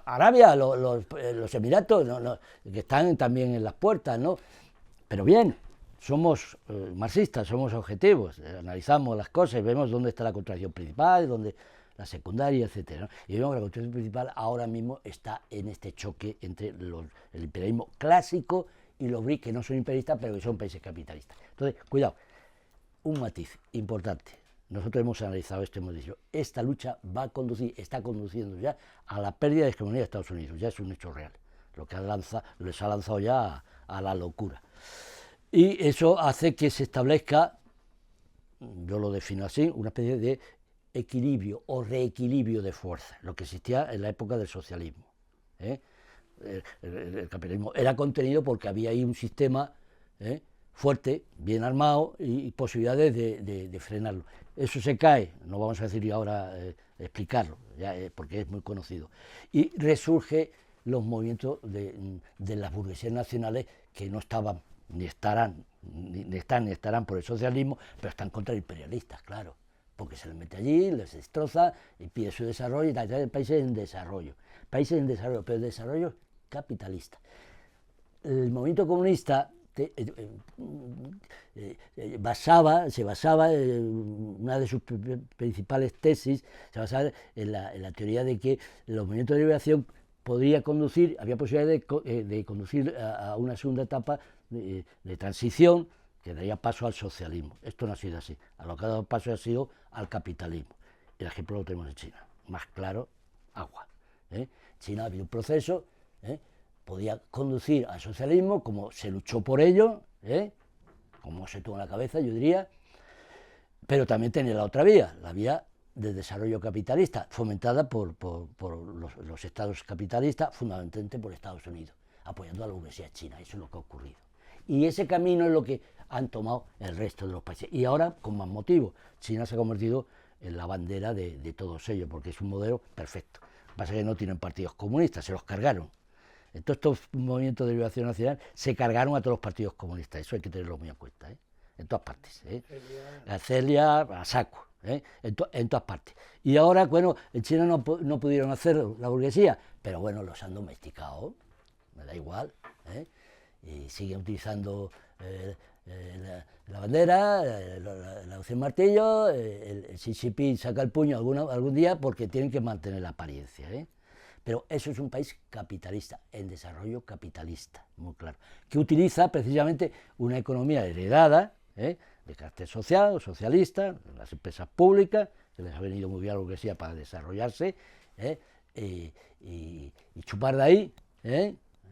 Arabia, los Emiratos, que están también en las puertas, ¿no? Pero bien, somos marxistas, somos objetivos, analizamos las cosas y vemos dónde está la contradicción principal, dónde la secundaria, etcétera, ¿no? Y vemos que la contradicción principal ahora mismo está en este choque entre el imperialismo clásico y los BRICS, que no son imperialistas, pero que son países capitalistas. Entonces, cuidado, un matiz importante. Nosotros hemos analizado esto, hemos dicho, esta lucha está conduciendo ya a la pérdida de hegemonía de Estados Unidos, ya es un hecho real, lo que les ha lanzado ya a la locura. Y eso hace que se establezca, yo lo defino así, una especie de equilibrio o reequilibrio de fuerza, lo que existía en la época del socialismo. El capitalismo era contenido porque había ahí un sistema fuerte, bien armado y posibilidades de frenarlo. Eso se cae, no vamos a decir ahora explicarlo, ya, porque es muy conocido. Y resurge los movimientos de las burguesías nacionales que no estaban ni están ni estarán por el socialismo, pero están contra el imperialistas, claro, porque se les mete allí, les destroza, impide su desarrollo, y tal, países en desarrollo, pero el desarrollo capitalista. El movimiento comunista se basaba una de sus principales tesis, se basaba en la teoría de que los movimientos de liberación había posibilidad de conducir a una segunda etapa de transición que daría paso al socialismo. Esto no ha sido así. A lo que ha dado paso ha sido al capitalismo. El ejemplo lo tenemos en China. más claro, agua. China ha habido un proceso, podía conducir al socialismo, como se luchó por ello, como se tuvo en la cabeza, yo diría, pero también tenía la otra vía, la vía del desarrollo capitalista, fomentada por los estados capitalistas, fundamentalmente por Estados Unidos, apoyando a la burguesía china. Eso es lo que ha ocurrido. Y ese camino es lo que han tomado el resto de los países. Y ahora, con más motivo, China se ha convertido en la bandera de todos ellos, porque es un modelo perfecto. Lo que pasa es que no tienen partidos comunistas, se los cargaron. En todos estos movimientos de liberación nacional se cargaron a todos los partidos comunistas. Eso hay que tenerlo muy en cuenta, en todas partes. La Celia, a saco, en todas partes. Y ahora, bueno, en China no pudieron hacerlo, la burguesía, pero bueno, los han domesticado, me da igual, y siguen utilizando la bandera, la hoz y el martillo, el Xi Jinping saca el puño algún día porque tienen que mantener la apariencia, Pero eso es un país capitalista, en desarrollo capitalista, muy claro, que utiliza precisamente una economía heredada, de carácter social o socialista, las empresas públicas, que les ha venido muy bien a la burguesía para desarrollarse, y chupar de ahí,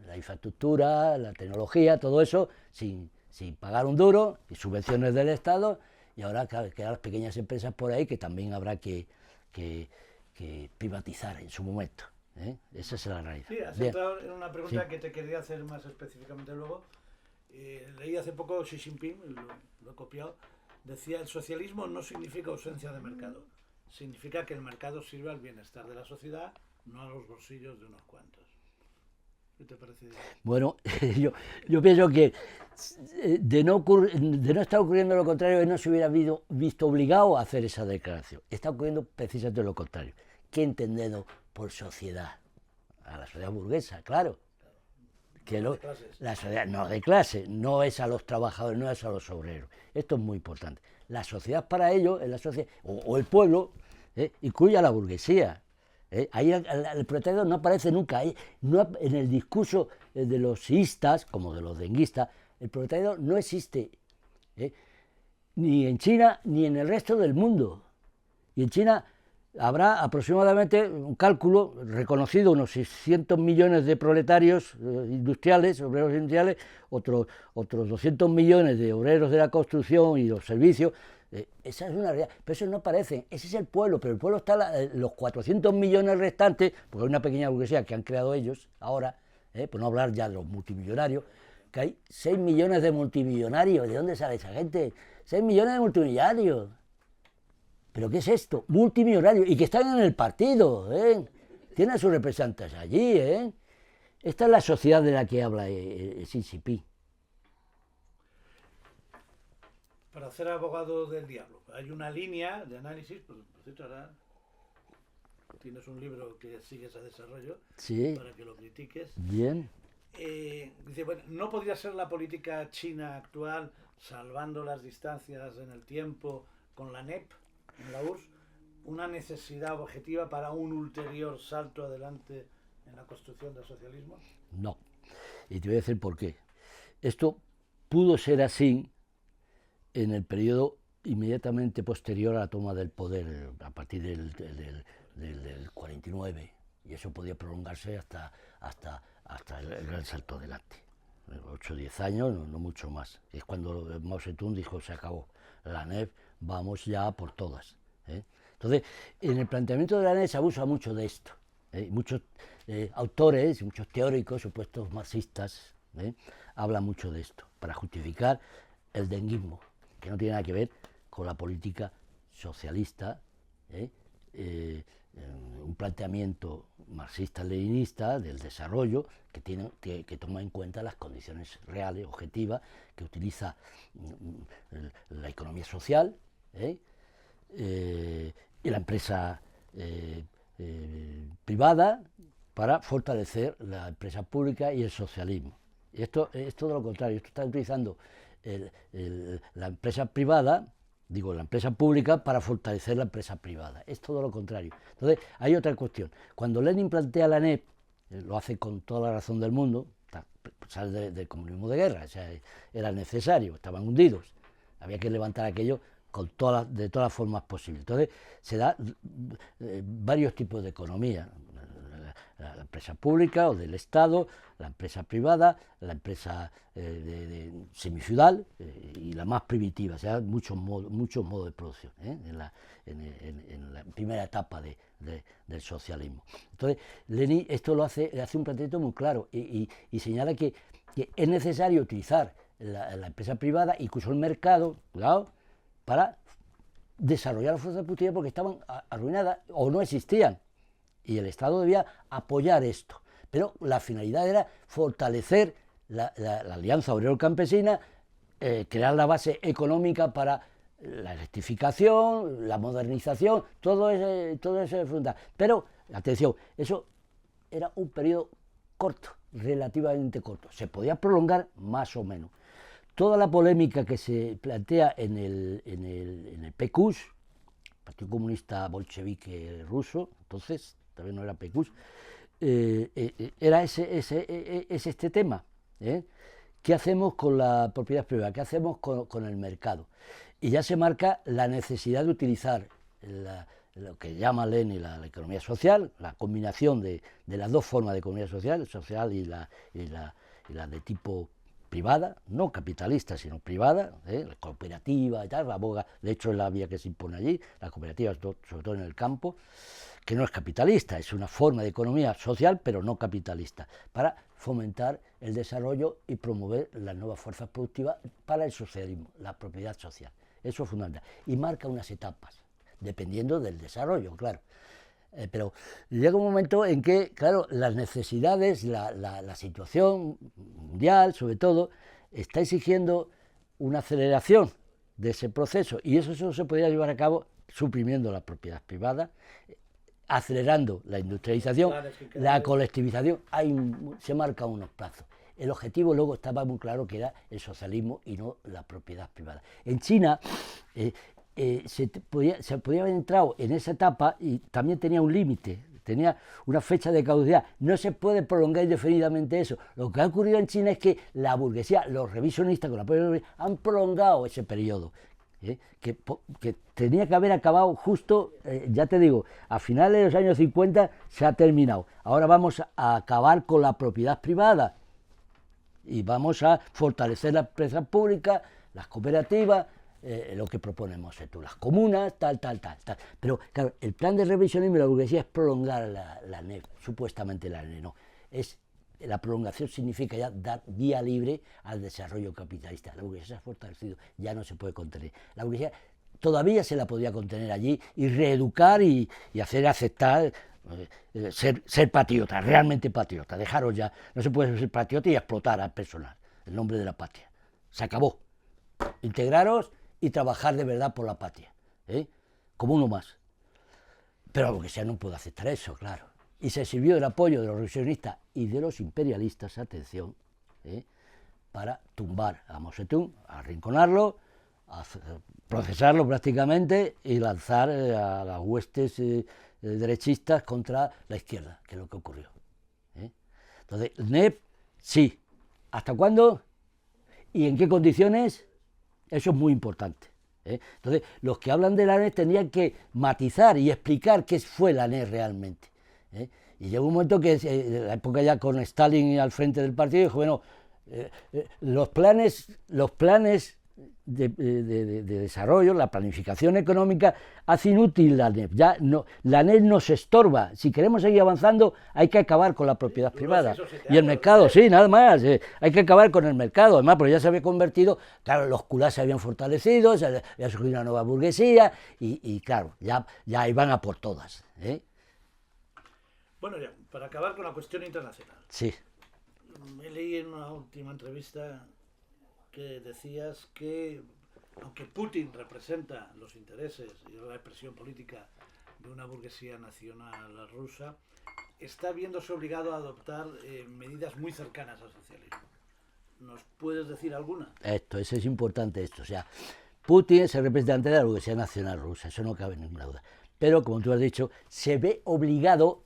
la infraestructura, la tecnología, todo eso, sin pagar un duro, y subvenciones del Estado, y ahora quedan las pequeñas empresas por ahí que también habrá que privatizar en su momento. Esa es la realidad. Sí, has entrado en una pregunta que te quería hacer más específicamente luego. Leí hace poco Xi Jinping, lo he copiado, decía: el socialismo no significa ausencia de mercado, significa que el mercado sirve al bienestar de la sociedad, no a los bolsillos de unos cuantos. ¿Qué te parece? Bueno, yo pienso que de no estar ocurriendo lo contrario, él no se hubiera visto obligado a hacer esa declaración. Está ocurriendo precisamente lo contrario. ¿Qué entendemos por sociedad? A la sociedad burguesa, claro. Que la sociedad no de clase, no es a los trabajadores, no es a los obreros. Esto es muy importante. La sociedad para ellos, la sociedad, o el pueblo, incluye a la burguesía. Ahí el proletariado no aparece nunca. No, en el discurso de los siistas, como de los denguistas, el proletariado no existe, ni en China ni en el resto del mundo. Y en China habrá aproximadamente, un cálculo reconocido, unos 600 millones de proletarios industriales, obreros industriales, otros 200 millones de obreros de la construcción y los servicios. Esa es una realidad, pero eso no aparece, ese es el pueblo, pero el pueblo está, los 400 millones restantes, porque hay una pequeña burguesía que han creado ellos ahora, por no hablar ya de los multimillonarios, que hay 6 millones de multimillonarios. ¿De dónde sale esa gente? 6 millones de multimillonarios. ¿Pero qué es esto? Multimillonarios, y que están en el partido, tienen a sus representantes allí, Esta es la sociedad de la que habla Xi Jinping. Para ser abogado del diablo, hay una línea de análisis, por cierto, ahora tienes un libro que sigues a desarrollo, sí, para que lo critiques. Bien. Dice, bueno, no podría ser la política china actual, salvando las distancias en el tiempo, con la NEP, en la URSS, una necesidad objetiva para un ulterior salto adelante en la construcción del socialismo. No, y te voy a decir por qué. Esto pudo ser así en el periodo inmediatamente posterior a la toma del poder, a partir del 49, y eso podía prolongarse hasta el gran salto adelante. 8 o 10 años, no mucho más. Es cuando Mao Zedong dijo: se acabó la NEP, vamos ya por todas. Entonces, en el planteamiento de la NEP se abusa mucho de esto. Muchos autores, muchos teóricos supuestos marxistas, hablan mucho de esto, para justificar el denguismo, que no tiene nada que ver con la política socialista, un planteamiento marxista-leninista del desarrollo que toma en cuenta las condiciones reales, objetivas, que utiliza la economía social y la empresa privada para fortalecer la empresa pública y el socialismo. Y esto es todo lo contrario, esto está utilizando la empresa privada, la empresa pública para fortalecer la empresa privada. Es todo lo contrario. Entonces, hay otra cuestión. Cuando Lenin plantea la NEP, lo hace con toda la razón del mundo, sale del comunismo de guerra, o sea, era necesario, estaban hundidos, había que levantar aquello de todas las formas posibles. Entonces, se da varios tipos de economía. La empresa pública o del Estado, la empresa privada, la empresa semifeudal y la más primitiva, o sea, muchos modos de producción en la primera etapa del socialismo. Entonces, Lenin esto hace un planteamiento muy claro y señala que es necesario utilizar la empresa privada, incluso el mercado, cuidado, para desarrollar las fuerzas productivas porque estaban arruinadas o no existían. Y el Estado debía apoyar esto. Pero la finalidad era fortalecer la alianza obrero-campesina, crear la base económica para la electrificación, la modernización, todo eso fundamental. Pero, atención, eso era un periodo corto, relativamente corto. Se podía prolongar más o menos. Toda la polémica que se plantea en el PQS, Partido Comunista Bolchevique Ruso, entonces todavía no era PQS, era este tema. ¿Qué hacemos con la propiedad privada? ¿Qué hacemos con el mercado? Y ya se marca la necesidad de utilizar lo que llama Lenin la economía social, la combinación de las dos formas de economía social y la de tipo privada, no capitalista, sino privada, la cooperativa y tal, la aboga, de hecho es la vía que se impone allí, la cooperativa, sobre todo en el campo, que no es capitalista, es una forma de economía social, pero no capitalista, para fomentar el desarrollo y promover las nuevas fuerzas productivas para el socialismo, la propiedad social. Eso es fundamental. Y marca unas etapas, dependiendo del desarrollo, claro. Pero llega un momento en que, claro, las necesidades, la situación mundial, sobre todo, está exigiendo una aceleración de ese proceso, y eso solo se podría llevar a cabo suprimiendo la propiedad privada, acelerando la industrialización, la colectivización. Se marcan unos plazos. El objetivo luego estaba muy claro que era el socialismo y no la propiedad privada. En China se podía haber entrado en esa etapa y también tenía un límite, tenía una fecha de caducidad. No se puede prolongar indefinidamente eso. Lo que ha ocurrido en China es que la burguesía, los revisionistas con la propia burguesía, han prolongado ese periodo. Que tenía que haber acabado justo, ya te digo, a finales de los años 50 se ha terminado. Ahora vamos a acabar con la propiedad privada y vamos a fortalecer la empresa pública, las cooperativas, lo que proponemos, las comunas, tal. Pero claro, el plan de revisionismo de la burguesía es prolongar la NEP, supuestamente la NEP, no. La prolongación significa ya dar vía libre al desarrollo capitalista. La burguesía se ha fortalecido, ya no se puede contener. La burguesía todavía se la podía contener allí y reeducar y hacer aceptar ser patriota, realmente patriota. Dejaros ya, no se puede ser patriota y explotar al personal, el nombre de la patria. Se acabó. Integraros y trabajar de verdad por la patria, como uno más. Pero la burguesía no puede aceptar eso, claro. Y se sirvió del apoyo de los revisionistas y de los imperialistas, atención, para tumbar a Mao Zedong, arrinconarlo, procesarlo prácticamente y lanzar a las huestes derechistas contra la izquierda, que es lo que ocurrió. Entonces, NEP, sí. ¿Hasta cuándo? ¿Y en qué condiciones? Eso es muy importante. Entonces, los que hablan de la NEP tendrían que matizar y explicar qué fue la NEP realmente. Y llegó un momento que, la época ya con Stalin al frente del partido, dijo, bueno, los planes de desarrollo, la planificación económica, hace inútil la NEP. Ya no, la NEP nos estorba. Si queremos seguir avanzando, hay que acabar con la propiedad privada. Y el mercado, sí, nada más. Hay que acabar con el mercado. Además, porque ya se había convertido, claro, los culás se habían fortalecido, se había surgido una nueva burguesía, y claro, ya iban a por todas. Bueno, ya, para acabar con la cuestión internacional. Sí. Me leí en una última entrevista que decías que, aunque Putin representa los intereses y la expresión política de una burguesía nacional rusa, está viéndose obligado a adoptar medidas muy cercanas al socialismo. ¿Nos puedes decir alguna? Eso es importante esto. O sea, Putin es el representante de la burguesía nacional rusa, eso no cabe ninguna duda. Pero, como tú has dicho, se ve obligado,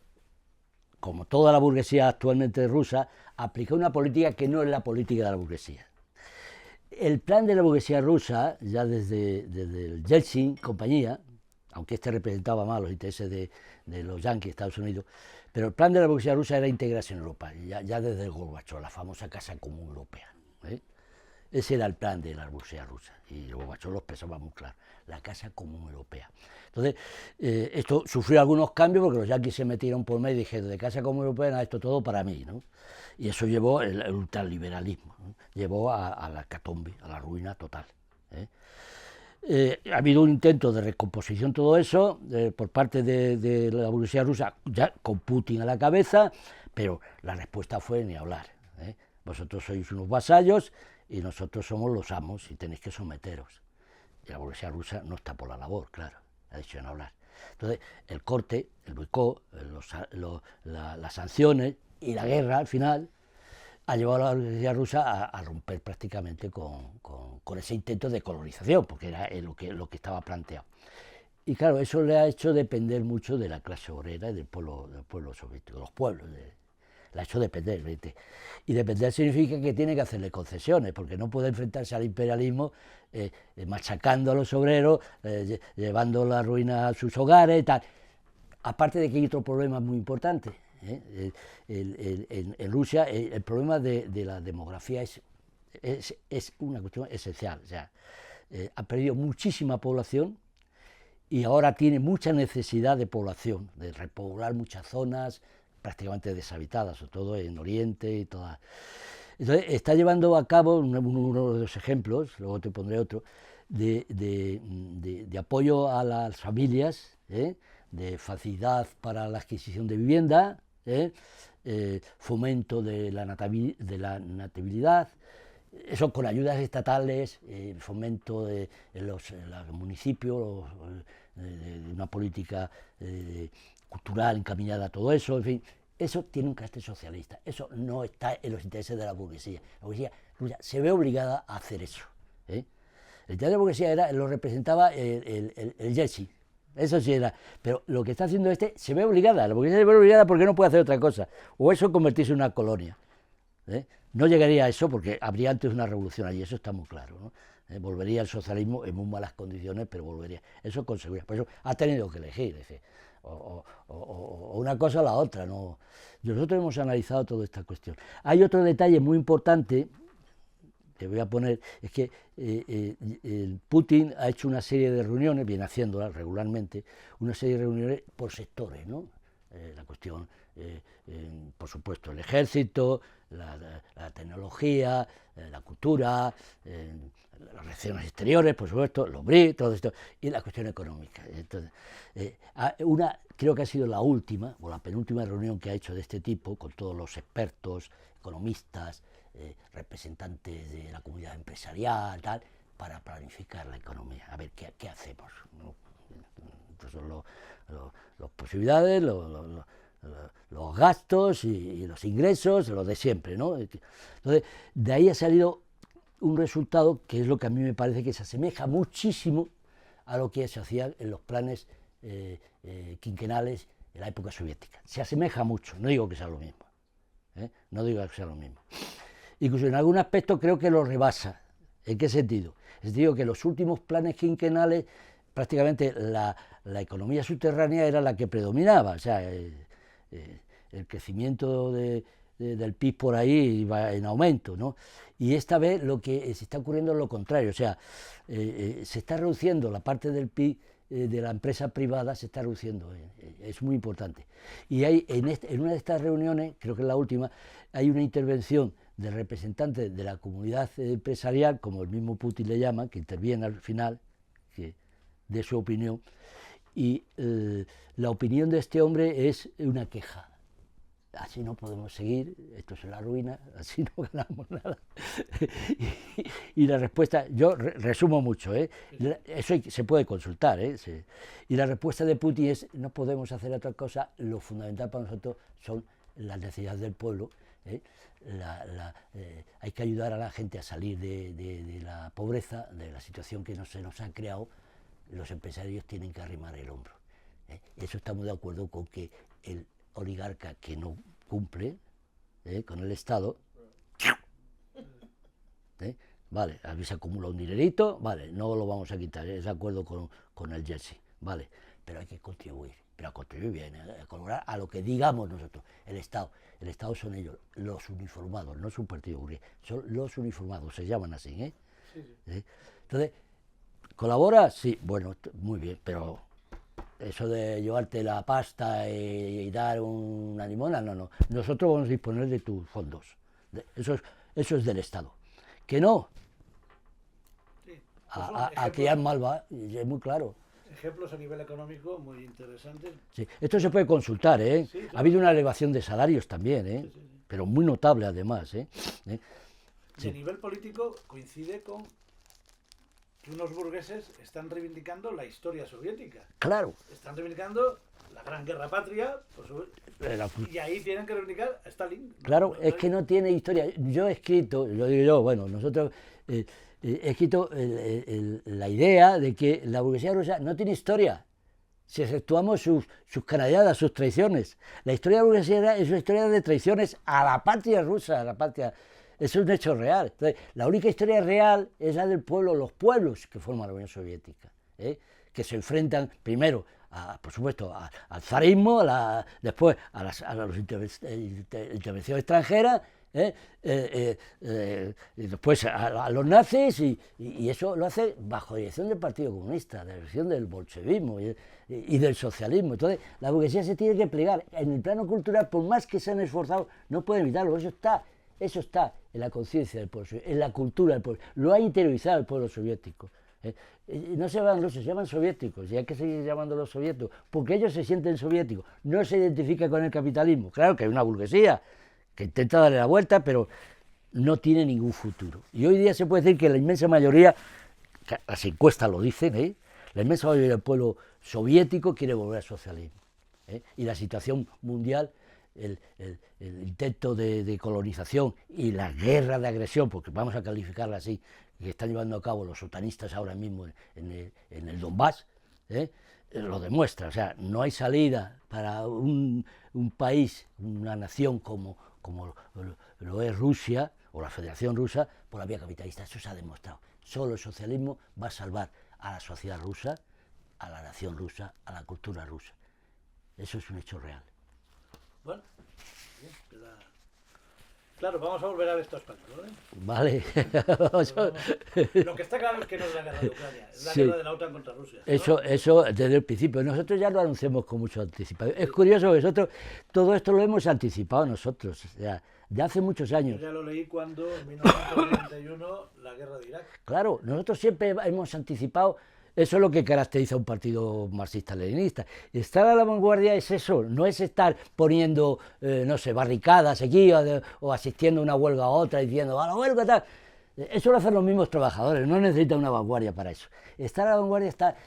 como toda la burguesía actualmente rusa, a aplicar una política que no es la política de la burguesía. El plan de la burguesía rusa, ya desde el Yeltsin compañía, aunque este representaba más los intereses de los yanquis de Estados Unidos, pero el plan de la burguesía rusa era integrarse en Europa, ya desde el Gorbachov, la famosa Casa Común Europea. Ese era el plan de la burguesía rusa, y Gorbachov lo expresaba muy claro, la Casa Común Europea. Entonces, esto sufrió algunos cambios porque los yanquis se metieron por medio y dijeron, de Casa Común Europea, nada, esto todo para mí, ¿no? Y eso llevó el ultraliberalismo, ¿no? Llevó a la hecatombe, a la ruina total. Ha habido un intento de recomposición todo eso por parte de la burguesía rusa, ya con Putin a la cabeza, pero la respuesta fue ni hablar. Vosotros sois unos vasallos y nosotros somos los amos y tenéis que someteros. Y la burguesía rusa no está por la labor, claro, ha dicho en hablar. Entonces, el corte, el boicot, las sanciones y la guerra, al final, ha llevado a la burguesía rusa a romper prácticamente con ese intento de colonización, porque era lo que estaba planteado. Y claro, eso le ha hecho depender mucho de la clase obrera y del pueblo soviético, los pueblos. Le ha hecho depender, ¿viste? Y depender significa que tiene que hacerle concesiones, porque no puede enfrentarse al imperialismo machacando a los obreros, llevando la ruina a sus hogares y tal. Aparte de que hay otro problema muy importante. En Rusia el problema de la demografía es una cuestión esencial. O sea, ha perdido muchísima población y ahora tiene mucha necesidad de población, de repoblar muchas zonas prácticamente deshabitadas, sobre todo en Oriente y todas. Entonces, está llevando a cabo uno de los ejemplos, luego te pondré otro, de apoyo a las familias, de facilidad para la adquisición de vivienda, fomento de la natividad, eso con ayudas estatales, fomento de los municipios, de una política cultural encaminada a todo eso, en fin, eso tiene un carácter socialista, eso no está en los intereses de la burguesía. La burguesía rusa se ve obligada a hacer eso. El interés de la burguesía lo representaba el Yeltsin, eso sí era, pero lo que está haciendo se ve obligada, la burguesía se ve obligada porque no puede hacer otra cosa, o eso convertirse en una colonia. No llegaría a eso porque habría antes una revolución allí, eso está muy claro, ¿no? Volvería el socialismo en muy malas condiciones, pero volvería, eso con seguridad, por eso ha tenido que elegir, o una cosa o la otra, ¿no? Nosotros hemos analizado toda esta cuestión. Hay otro detalle muy importante que voy a poner, es que Putin ha hecho una serie de reuniones, viene haciéndolas regularmente, una serie de reuniones por sectores, ¿no? La cuestión, por supuesto, el ejército, la tecnología, la cultura, las relaciones exteriores, por supuesto, los BRICS, todo esto, y la cuestión económica. Entonces, creo que ha sido la última, o la penúltima reunión que ha hecho de este tipo, con todos los expertos, economistas, representantes de la comunidad empresarial, tal, para planificar la economía, a ver qué hacemos, ¿no? Entonces, las posibilidades, los gastos y los ingresos, lo de siempre, ¿no? Entonces, de ahí ha salido un resultado que es lo que a mí me parece que se asemeja muchísimo a lo que se hacía en los planes quinquenales en la época soviética. Se asemeja mucho, no digo que sea lo mismo, no digo que sea lo mismo. Incluso en algún aspecto creo que lo rebasa. ¿En qué sentido? En el sentido que los últimos planes quinquenales prácticamente la economía subterránea era la que predominaba, o sea, el crecimiento del PIB por ahí iba en aumento, ¿no? Y esta vez lo que se está ocurriendo es lo contrario, o sea, se está reduciendo la parte del PIB de la empresa privada, se está reduciendo, es muy importante. Y hay en una de estas reuniones, creo que es la última, hay una intervención de representantes de la comunidad empresarial, como el mismo Putin le llama, que interviene al final, que de su opinión, y la opinión de este hombre es una queja. Así no podemos seguir, esto es la ruina, así no ganamos nada. y la respuesta, yo resumo mucho, eso se puede consultar, y la respuesta de Putin es: no podemos hacer otra cosa, lo fundamental para nosotros son las necesidades del pueblo, hay que ayudar a la gente a salir de la pobreza, de la situación que se nos ha creado, los empresarios tienen que arrimar el hombro. Eso estamos de acuerdo con que el oligarca que no cumple con el Estado vale, aquí se acumula un dinerito, vale, no lo vamos a quitar, es de acuerdo con el Jersey, vale, pero hay que contribuir, pero a contribuir bien, a colaborar a lo que digamos nosotros, el Estado son ellos, los uniformados, no es un partido burgués, son los uniformados, se llaman así, ¿eh? Sí, sí. Entonces, ¿colabora? Sí, bueno, muy bien, pero eso de llevarte la pasta y dar una limona, no. Nosotros vamos a disponer de tus fondos. Eso es del Estado. Que no, Sí. a criar mal va, y es muy claro. Ejemplos a nivel económico muy interesantes. Sí, esto se puede consultar, ¿eh? Sí, claro. Ha habido una elevación de salarios también, ¿eh? Sí. Pero muy notable además, ¿eh? Y a nivel político coincide con que unos burgueses están reivindicando la historia soviética. Claro. Están reivindicando la Gran Guerra Patria, y ahí tienen que reivindicar a Stalin. Claro, es que no tiene historia. Yo he escrito, nosotros he escrito la idea de que la burguesía rusa no tiene historia, si exceptuamos sus canalladas, sus traiciones. La historia de la burguesía es una historia de traiciones a la patria rusa, a la patria. Eso es un hecho real. Entonces, la única historia real es la del pueblo, los pueblos que forman la Unión Soviética, que se enfrentan primero, por supuesto, al zarismo, después a la intervención extranjera, y después a los nazis, y eso lo hace bajo dirección del Partido Comunista, de dirección del bolchevismo y del socialismo. Entonces, la burguesía se tiene que plegar. En el plano cultural, por más que se han esforzado, no pueden evitarlo. Eso está en la conciencia del pueblo, en la cultura del pueblo. Lo ha interiorizado el pueblo soviético. No se llaman rusos, se llaman soviéticos, y hay que seguir llamándolos soviéticos, porque ellos se sienten soviéticos, no se identifican con el capitalismo. Claro que hay una burguesía que intenta darle la vuelta, pero no tiene ningún futuro. Y hoy día se puede decir que la inmensa mayoría, las encuestas lo dicen, la inmensa mayoría del pueblo soviético quiere volver al socialismo. Y la situación mundial, el intento de colonización y la guerra de agresión, porque vamos a calificarla así, que están llevando a cabo los sotanistas ahora mismo en el Donbass, lo demuestra. O sea, no hay salida para un país, una nación como lo es Rusia o la Federación Rusa por la vía capitalista. Eso se ha demostrado. Solo el socialismo va a salvar a la sociedad rusa, a la nación rusa, a la cultura rusa. Eso es un hecho real. Bueno, claro, vamos a volver a esto español, ¿eh? Vale. Lo que está claro es que no es la guerra de Ucrania, es la Sí. guerra de la OTAN contra Rusia, ¿no? Eso desde el principio. Nosotros ya lo anunciamos con mucho anticipación. Es curioso que nosotros todo esto lo hemos anticipado nosotros, o sea, ya hace muchos Yo años. ya lo leí cuando, en 1991, la guerra de Irak. Claro, nosotros siempre hemos anticipado. Eso es lo que caracteriza a un partido marxista-leninista. Estar a la vanguardia es eso, no es estar poniendo, no sé, barricadas aquí o asistiendo a una huelga a otra diciendo, a la huelga tal. Eso lo hacen los mismos trabajadores, no necesitan una vanguardia para eso. Estar a la vanguardia está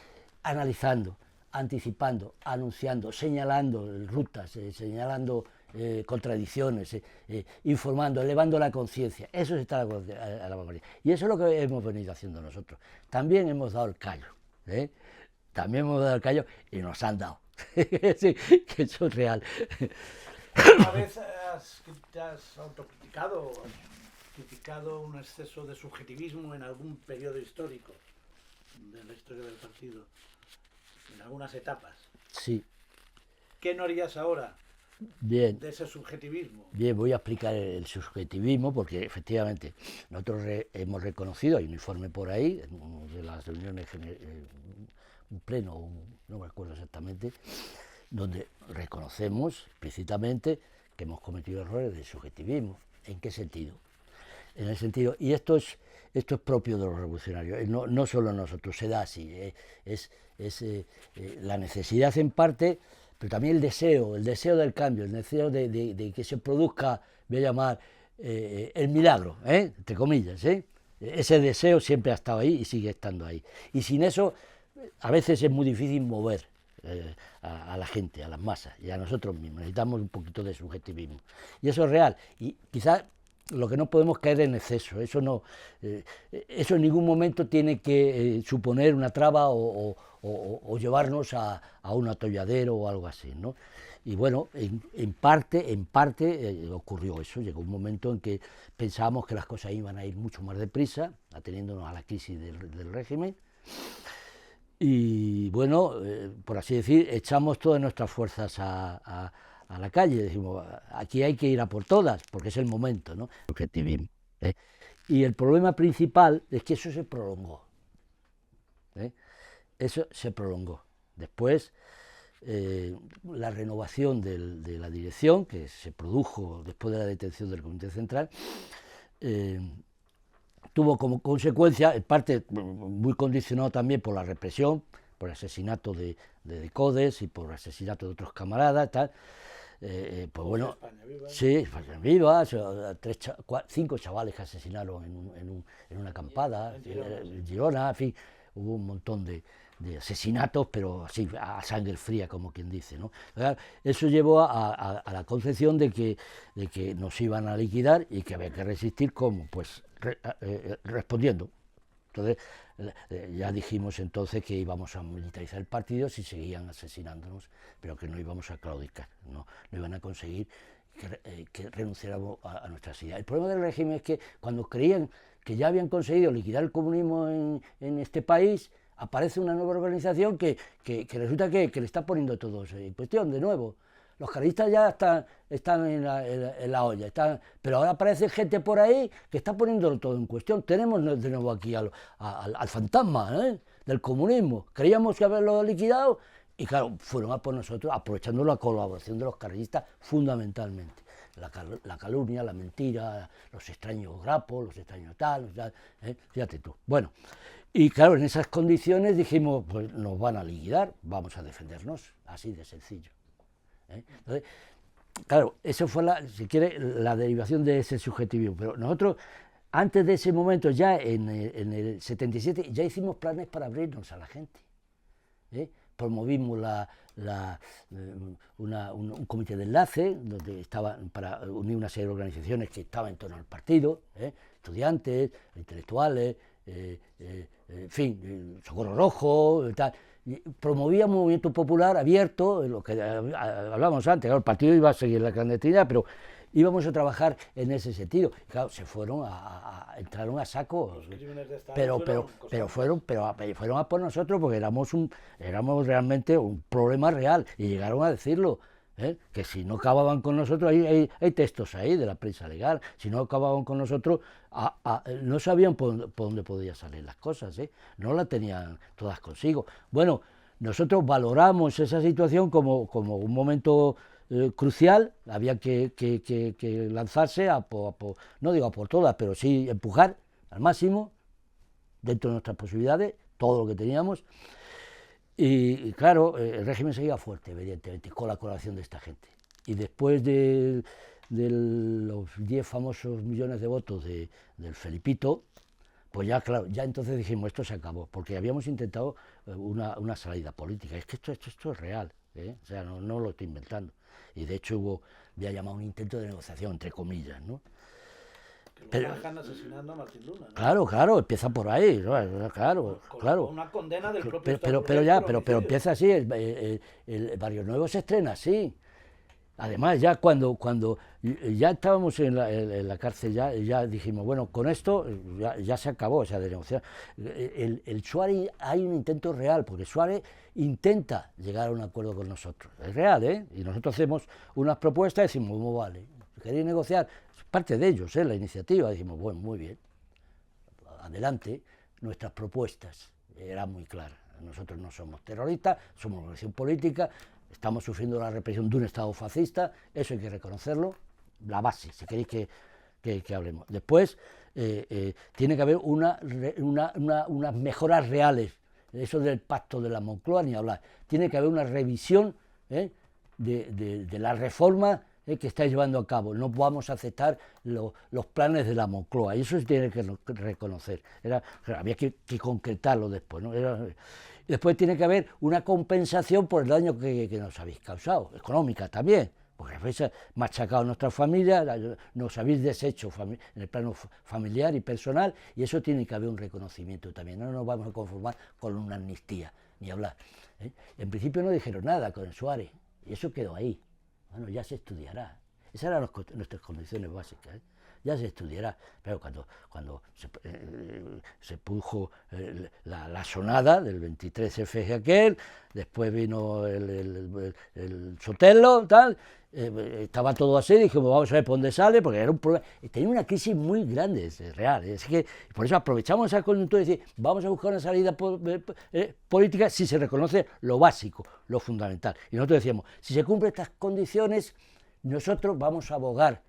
analizando, anticipando, anunciando, señalando rutas, señalando contradicciones, informando, elevando la conciencia. Eso es estar a la vanguardia. Y eso es lo que hemos venido haciendo nosotros. También hemos dado el callo. También hemos dado el callo y nos han dado. Sí, que eso es real. ¿Alguna vez te has autocriticado, has criticado un exceso de subjetivismo en algún periodo histórico de la historia del partido, en algunas etapas? Sí. ¿Qué no harías ahora Bien. de ese subjetivismo? Bien, voy a explicar el subjetivismo porque efectivamente nosotros hemos reconocido, hay un informe por ahí, en una de las reuniones, un pleno, no me acuerdo exactamente, donde reconocemos explícitamente que hemos cometido errores de subjetivismo. ¿En qué sentido? En el sentido, y esto es propio de los revolucionarios, no solo nosotros, se da así, es la necesidad en parte, pero también el deseo del cambio, el deseo de que se produzca, voy a llamar, el milagro, entre comillas. Ese deseo siempre ha estado ahí y sigue estando ahí. Y sin eso, a veces es muy difícil mover a la gente, a las masas y a nosotros mismos. Necesitamos un poquito de subjetivismo. Y eso es real. Y quizás lo que no podemos caer en exceso, eso no, eso en ningún momento tiene que suponer una traba o llevarnos a un atolladero o algo así, ¿no? Y bueno, en parte ocurrió eso, llegó un momento en que pensábamos que las cosas iban a ir mucho más deprisa, ateniéndonos a la crisis del régimen, y bueno, por así decir, echamos todas nuestras fuerzas a la calle, decimos, aquí hay que ir a por todas, porque es el momento, ¿no? Objetivismo, ¿eh? Y el problema principal es que eso se prolongó, ¿eh? Eso se prolongó. Después, la renovación de la dirección, que se produjo después de la detención del Comité Central, tuvo como consecuencia, en parte muy condicionado también por la represión, por el asesinato de Codes y por el asesinato de otros camaradas, tal. Pues bueno, España Viva. Sí, España Viva, 5 chavales que asesinaron en una acampada, en Girona, en fin, hubo un montón de asesinatos, pero así a sangre fría, como quien dice, ¿no? Eso llevó a la concepción de que nos iban a liquidar y que había que resistir, ¿cómo? Pues respondiendo. Entonces, ya dijimos entonces que íbamos a militarizar el partido si seguían asesinándonos, pero que no íbamos a claudicar, no iban a conseguir que renunciáramos a nuestras ideas. El problema del régimen es que cuando creían que ya habían conseguido liquidar el comunismo en este país, aparece una nueva organización que resulta que le está poniendo todo en cuestión de nuevo. Los carlistas ya están en la olla, pero ahora aparece gente por ahí que está poniéndolo todo en cuestión. Tenemos de nuevo aquí al fantasma, ¿eh?, del comunismo. Creíamos que haberlo liquidado y claro, fueron a por nosotros, aprovechando la colaboración de los carlistas fundamentalmente. La calumnia, la mentira, los extraños grapos, los extraños tal, fíjate tú. Bueno, y claro, en esas condiciones dijimos, pues nos van a liquidar, vamos a defendernos, así de sencillo. Entonces, claro, eso fue, si quiere, la derivación de ese subjetivismo. Pero nosotros, antes de ese momento, ya en el 77, ya hicimos planes para abrirnos a la gente. Promovimos un comité de enlace donde estaba para unir una serie de organizaciones que estaban en torno al partido, estudiantes, intelectuales, en fin, Socorro Rojo, tal. Promovía un movimiento popular abierto, lo que hablábamos antes, claro, el partido iba a seguir la clandestinidad, pero íbamos a trabajar en ese sentido. Claro, se fueron entraron a saco, pero fueron a por nosotros porque éramos realmente un problema real y llegaron a decirlo. Que si no acababan con nosotros, hay textos ahí de la prensa legal, si no acababan con nosotros, no sabían por dónde podían salir las cosas, no la tenían todas consigo. Bueno, nosotros valoramos esa situación como un momento crucial, había que lanzarse, no digo a por todas, pero sí empujar al máximo, dentro de nuestras posibilidades, todo lo que teníamos. Y claro, el régimen seguía fuerte, evidentemente, con la colaboración de esta gente. Y después de los 10 famosos millones de votos del Felipito, pues ya, claro, ya entonces dijimos, esto se acabó, porque habíamos intentado una salida política. Es que esto es real, o sea, no lo estoy inventando. Y de hecho había llamado un intento de negociación, entre comillas, ¿no? Pero están asesinando a Martín Luna, ¿no? Claro, empieza por ahí, claro. Una condena del propio pero empieza así, el Barrio Nuevo se estrena así. Además, ya cuando ya estábamos en la cárcel, ya dijimos, bueno, con esto ya se acabó esa de negociar. El Suárez, hay un intento real, porque Suárez intenta llegar a un acuerdo con nosotros. Es real, ¿eh? Y nosotros hacemos unas propuestas y decimos, ¿cómo vale? ¿Queréis negociar? Parte de ellos, la iniciativa, decimos, bueno, muy bien, adelante. Nuestras propuestas eran muy claras. Nosotros no somos terroristas, somos una organización política, estamos sufriendo la represión de un Estado fascista, eso hay que reconocerlo, la base, si queréis que hablemos. Después, tiene que haber unas mejoras reales, eso del pacto de la Moncloa, ni hablar. Tiene que haber una revisión de la reforma que está llevando a cabo. No vamos a aceptar los planes de la Moncloa, y eso se tiene que reconocer. Había que concretarlo después, ¿no? Después tiene que haber una compensación por el daño que nos habéis causado, económica también, porque habéis machacado nuestra familia, nos habéis deshecho en el plano familiar y personal, y eso tiene que haber un reconocimiento también, no nos vamos a conformar con una amnistía, ni hablar. En principio no dijeron nada con el Suárez, y eso quedó ahí. Bueno, ya se estudiará. Esas eran nuestras condiciones básicas, ya se estudiará. Pero cuando se produjo la sonada del 23F aquel, después vino el Sotelo, tal, estaba todo así, dijimos, vamos a ver por dónde sale, porque era un problema. Tenía una crisis muy grande, es real. Es que por eso aprovechamos esa coyuntura y decir, vamos a buscar una salida política si se reconoce lo básico, lo fundamental. Y nosotros decíamos, si se cumplen estas condiciones, nosotros vamos a abogar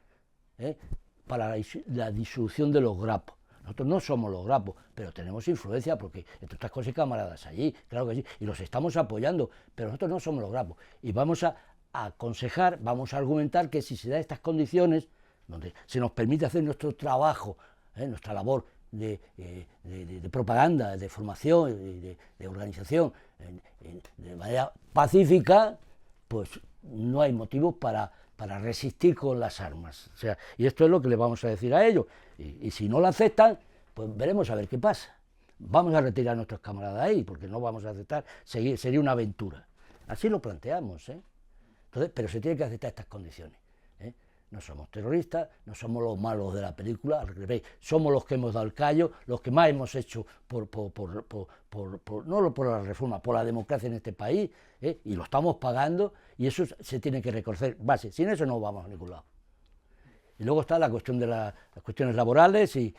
para la disolución de los grapos. Nosotros no somos los grapos, pero tenemos influencia porque entre otras cosas hay camaradas allí, claro que sí, y los estamos apoyando, pero nosotros no somos los grapos. Y vamos a aconsejar, vamos a argumentar que si se dan estas condiciones, donde se nos permite hacer nuestro trabajo, nuestra labor de propaganda, de formación, de organización, de manera pacífica, pues no hay motivos para resistir con las armas. O sea, y esto es lo que le vamos a decir a ellos. Y si no lo aceptan, pues veremos a ver qué pasa. Vamos a retirar a nuestros camaradas ahí, porque no vamos a aceptar, sería una aventura. Así lo planteamos, Entonces, pero se tienen que aceptar estas condiciones. No somos terroristas, no somos los malos de la película, al revés, somos los que hemos dado el callo, los que más hemos hecho no por la reforma, por la democracia en este país, y lo estamos pagando, y eso se tiene que reconocer base, sin eso no vamos a ningún lado. Y luego está la cuestión de las cuestiones laborales, y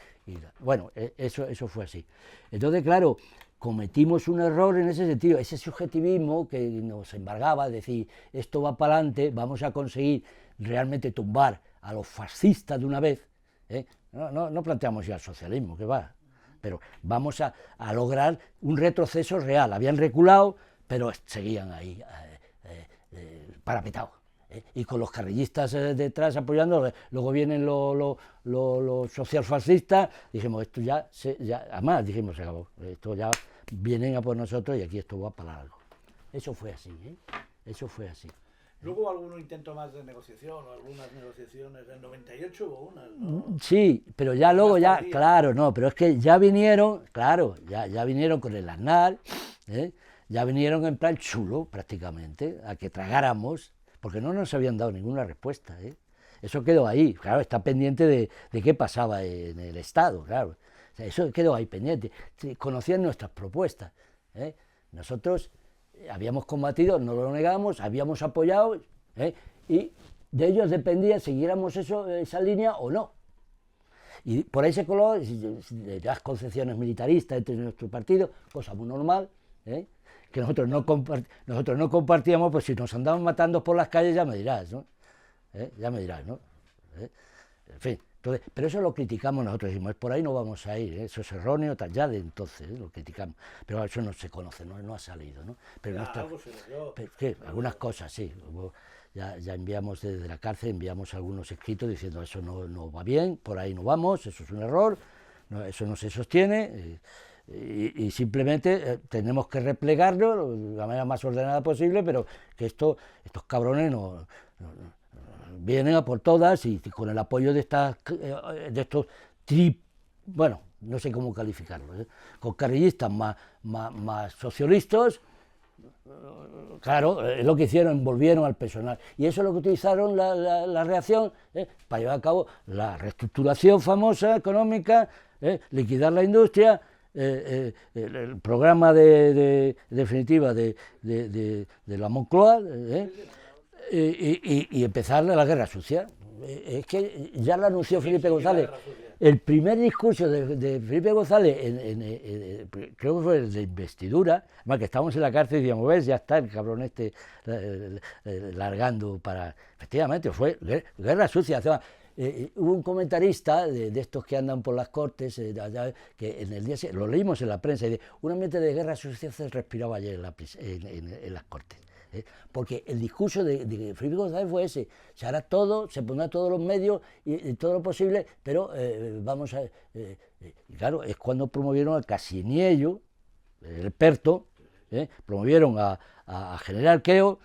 bueno, eso fue así. Entonces, claro, cometimos un error en ese sentido, ese subjetivismo que nos embargaba, decir, esto va para adelante, vamos a conseguir realmente tumbar a los fascistas de una vez, no planteamos ya el socialismo, que va, pero vamos a lograr un retroceso real. Habían reculado, pero seguían ahí parapetados, y con los carrillistas detrás apoyando. Luego vienen los socialfascistas, dijimos, esto ya además dijimos, se acabó, esto ya vienen a por nosotros y aquí esto va para largo. Eso fue así, eso fue así. ¿Luego hubo algún intento más de negociación o algunas negociaciones? En 98 hubo unas, ¿no? Sí, pero ya luego ya, claro, no, pero es que ya vinieron, claro, ya vinieron con el Aznar, ya vinieron en plan chulo prácticamente, a que tragáramos, porque no nos habían dado ninguna respuesta, Eso quedó ahí, claro, está pendiente de qué pasaba en el Estado, claro. O sea, eso quedó ahí pendiente. Conocían nuestras propuestas, Nosotros habíamos combatido, no lo negamos, habíamos apoyado, y de ellos dependía si siguiéramos esa línea o no. Y por ahí se coló las concepciones militaristas entre nuestro partido, cosa muy normal, que nosotros no compartíamos, pues si nos andaban matando por las calles ya me dirás, ¿no? Ya me dirás, ¿no? En fin, entonces, pero eso lo criticamos nosotros, decimos, por ahí no vamos a ir, eso es erróneo, ya de entonces lo criticamos, pero eso no se conoce, no ha salido, ¿no? Pero algunas cosas sí, ya enviamos desde la cárcel, enviamos algunos escritos diciendo eso no va bien, por ahí no vamos, eso es un error, eso no se sostiene, y simplemente tenemos que replegarlo de la manera más ordenada posible, pero que estos cabrones no vienen a por todas, y con el apoyo de estos bueno, no sé cómo calificarlos, con carrillistas más socialistas, claro, es lo que hicieron, envolvieron al personal, y eso es lo que utilizaron la reacción para llevar a cabo la reestructuración famosa económica, liquidar la industria, el programa definitiva de la Moncloa, y empezar la guerra sucia. Es que ya lo anunció Felipe González. El primer discurso de Felipe González, creo que fue el de investidura, además que estábamos en la cárcel y decíamos, ves, ya está el cabrón largando para... Efectivamente, fue guerra sucia. Hubo un comentarista de estos que andan por las cortes, que en el día lo leímos en la prensa, y un ambiente de guerra sucia se respiraba ayer en las cortes. Porque el discurso de Felipe González fue ese: se hará todo, se pondrá todos los medios y todo lo posible, pero vamos a... y claro, es cuando promovieron a Casiniello, el Perto, promovieron a General Queo,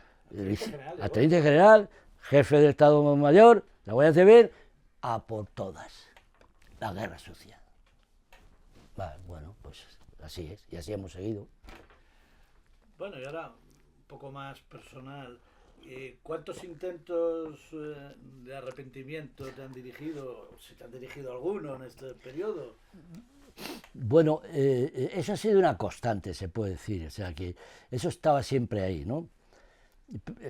a Teniente General, jefe del Estado Mayor, la Guardia Civil, a por todas, la guerra sucia. Bueno, pues así es, y así hemos seguido. Bueno, y ahora un poco más personal. ¿Cuántos intentos de arrepentimiento te han dirigido, si te han dirigido alguno en este periodo? Bueno, eso ha sido una constante, se puede decir, o sea que eso estaba siempre ahí, ¿no?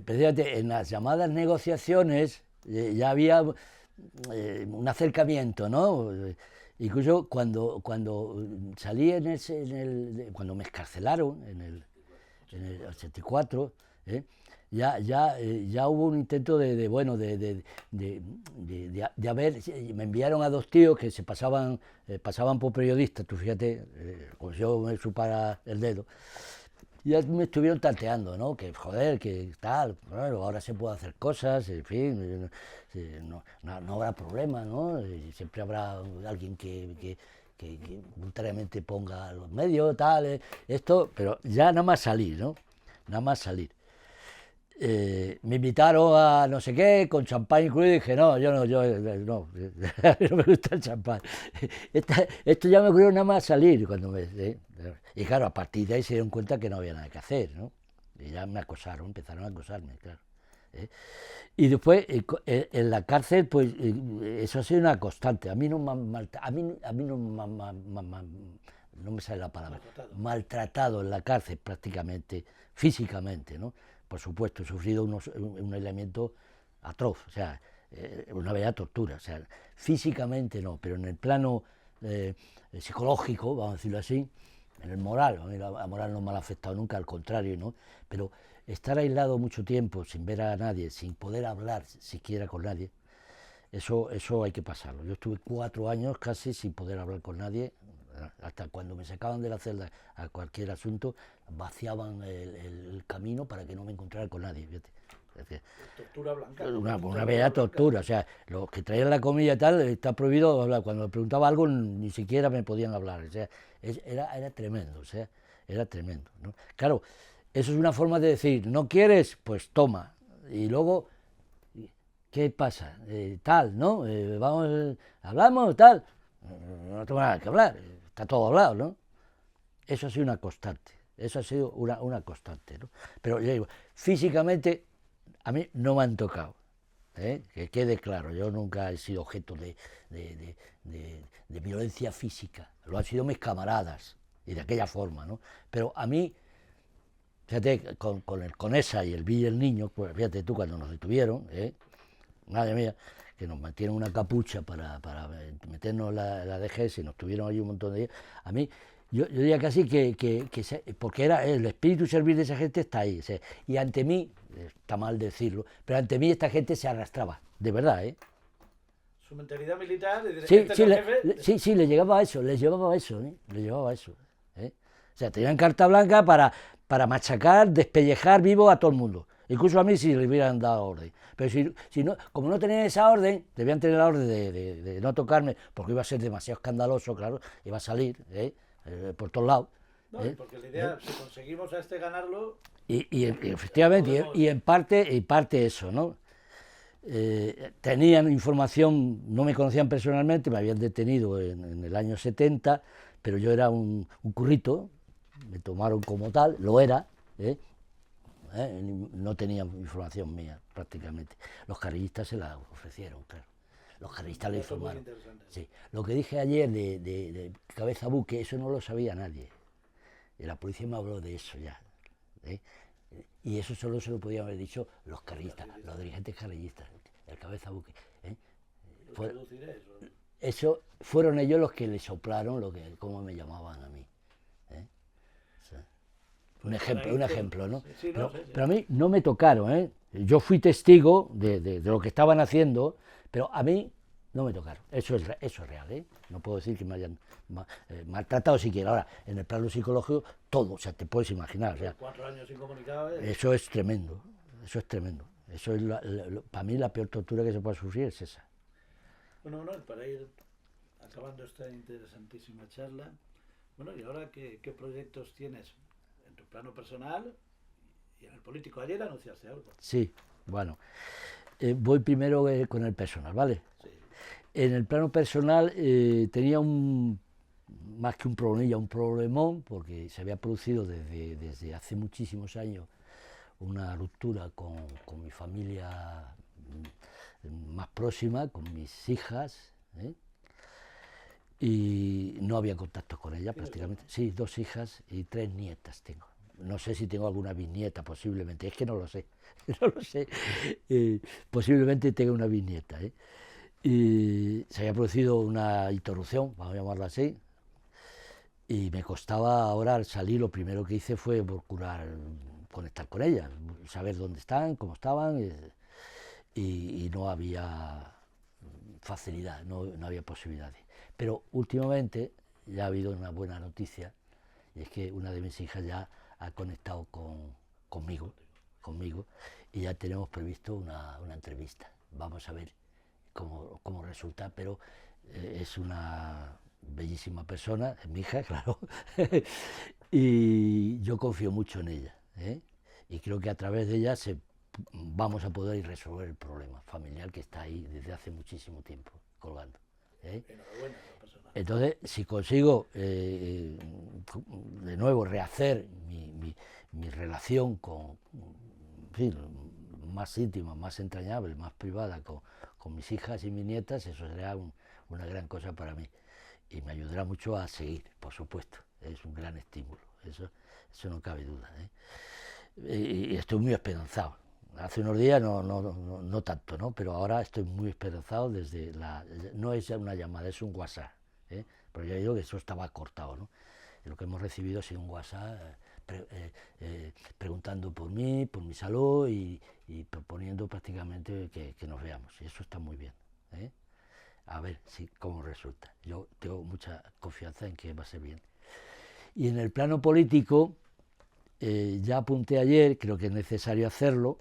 Precisamente en las llamadas negociaciones ya había un acercamiento, ¿no? Incluso cuando salí cuando me excarcelaron en el 84, ya hubo un intento de haber, me enviaron a dos tíos que se pasaban por periodistas, tú fíjate, pues yo me supara el dedo, ya me estuvieron tanteando, ¿no? Que joder, que tal, bueno, ahora se puede hacer cosas, en fin, no habrá problema, ¿no? Siempre habrá alguien que voluntariamente ponga los medios, tal, esto, pero ya nada más salir, ¿no? Nada más salir. Me invitaron a no sé qué, con champán incluido, y dije, no, no me gusta el champán. Esto ya me ocurrió nada más salir, y claro, a partir de ahí se dieron cuenta que no había nada que hacer, ¿no? Y ya me acosaron, empezaron a acosarme, claro. Y después, en la cárcel, pues eso ha sido una constante. A mí no me sale la palabra, maltratado en la cárcel prácticamente, físicamente, ¿no? Por supuesto, he sufrido un aislamiento atroz, o sea, una verdadera tortura, o sea, físicamente no, pero en el plano psicológico, vamos a decirlo así, en el moral, a mí la moral no me ha afectado nunca, al contrario, ¿no? Pero estar aislado mucho tiempo, sin ver a nadie, sin poder hablar siquiera con nadie, eso hay que pasarlo. Yo estuve 4 años casi sin poder hablar con nadie, hasta cuando me sacaban de la celda a cualquier asunto, vaciaban el camino para que no me encontrara con nadie, fíjate. Tortura blanca. Una verdadera tortura, o sea, los que traían la comida y tal, está prohibido hablar. Cuando me preguntaba algo, ni siquiera me podían hablar, o sea, era tremendo, o sea, era tremendo, ¿no? Claro, eso es una forma de decir, ¿no quieres? Pues toma. Y luego, ¿qué pasa? Tal, ¿no? Hablamos, tal. No tengo nada que hablar, está todo hablado, ¿no? Eso ha sido una constante, eso ha sido una constante, ¿no? Pero ya digo, físicamente a mí no me han tocado, que quede claro, yo nunca he sido objeto de violencia física, lo han sido mis camaradas, y de aquella forma, ¿no? Pero a mí, fíjate, con el Conesa y el Villa el Niño, pues fíjate tú cuando nos detuvieron, madre mía, que nos metieron una capucha para meternos la DGS y nos tuvieron allí un montón de días, a mí, yo diría casi porque era el espíritu servir de esa gente está ahí, o sea, y ante mí, está mal decirlo, pero ante mí esta gente se arrastraba, de verdad, Su mentalidad militar, sí, le llevaba eso, O sea, tenían carta blanca para machacar, despellejar vivo a todo el mundo, incluso a mí si le hubieran dado orden. Pero si no, como no tenían esa orden, debían tener la orden de no tocarme, porque iba a ser demasiado escandaloso, claro, iba a salir por todos lados. No, porque la idea, si conseguimos a ganarlo... Y efectivamente, y en parte eso, ¿no? Tenían información, no me conocían personalmente, me habían detenido en el año 70, pero yo era un currito, me tomaron como tal, lo era, no tenían información mía prácticamente. Los carrillistas se la ofrecieron, claro. Los carrillistas le informaron. Sí. Lo que dije ayer de cabeza buque, eso no lo sabía nadie. Y la policía me habló de eso ya. Y eso solo se lo podían haber dicho los carrillistas, los dirigentes carrillistas, el cabeza buque. Eso fueron ellos los que le soplaron cómo me llamaban a mí. Un ejemplo, ¿no? Pero a mí no me tocaron, Yo fui testigo de lo que estaban haciendo, pero a mí no me tocaron. Eso es real, No puedo decir que me hayan maltratado siquiera. Ahora, en el plano psicológico, todo, o sea, te puedes imaginar. O sea, 4 años sin comunicar. Eso es tremendo, Eso es para mí la peor tortura que se puede sufrir es esa. Bueno, para ir acabando esta interesantísima charla, bueno, ¿y ahora qué proyectos tienes en tu plano personal y en el político? Ayer anunciaste algo. Sí, bueno. Voy primero con el personal, ¿vale? Sí. En el plano personal tenía más que un problemilla, un problemón, porque se había producido desde hace muchísimos años una ruptura con mi familia más próxima, con mis hijas, ¿eh? Y no había contacto con ellas prácticamente. Sí, 2 hijas y 3 nietas tengo. No sé si tengo alguna bisnieta, posiblemente, es que no lo sé, no lo sé. Posiblemente tenga una bisnieta, ¿eh? Y se había producido una interrupción, vamos a llamarla así, y me costaba ahora al salir, lo primero que hice fue procurar conectar con ellas, saber dónde están, cómo estaban, y no había facilidad, no había posibilidades. Pero últimamente ya ha habido una buena noticia, y es que una de mis hijas ya ha conectado conmigo, y ya tenemos previsto una entrevista. Vamos a ver cómo resulta, pero es una bellísima persona, es mi hija, claro, y yo confío mucho en ella, ¿eh? Y creo que a través de ella vamos a poder resolver el problema familiar que está ahí desde hace muchísimo tiempo colgando, ¿eh? Enhorabuena, Entonces, si consigo de nuevo rehacer mi relación en fin, más íntima, más entrañable, más privada con mis hijas y mis nietas, eso será una gran cosa para mí. Y me ayudará mucho a seguir, por supuesto. Es un gran estímulo, eso no cabe duda, ¿eh? Y estoy muy esperanzado. Hace unos días no tanto, ¿no? Pero ahora estoy muy esperanzado no es una llamada, es un WhatsApp, ¿eh? Pero ya digo que eso estaba cortado, ¿no? Y lo que hemos recibido ha sido un WhatsApp preguntando por mí, por mi salud y proponiendo prácticamente que nos veamos. Y eso está muy bien, ¿eh? A ver cómo resulta. Yo tengo mucha confianza en que va a ser bien. Y en el plano político, ya apunté ayer, creo que es necesario hacerlo.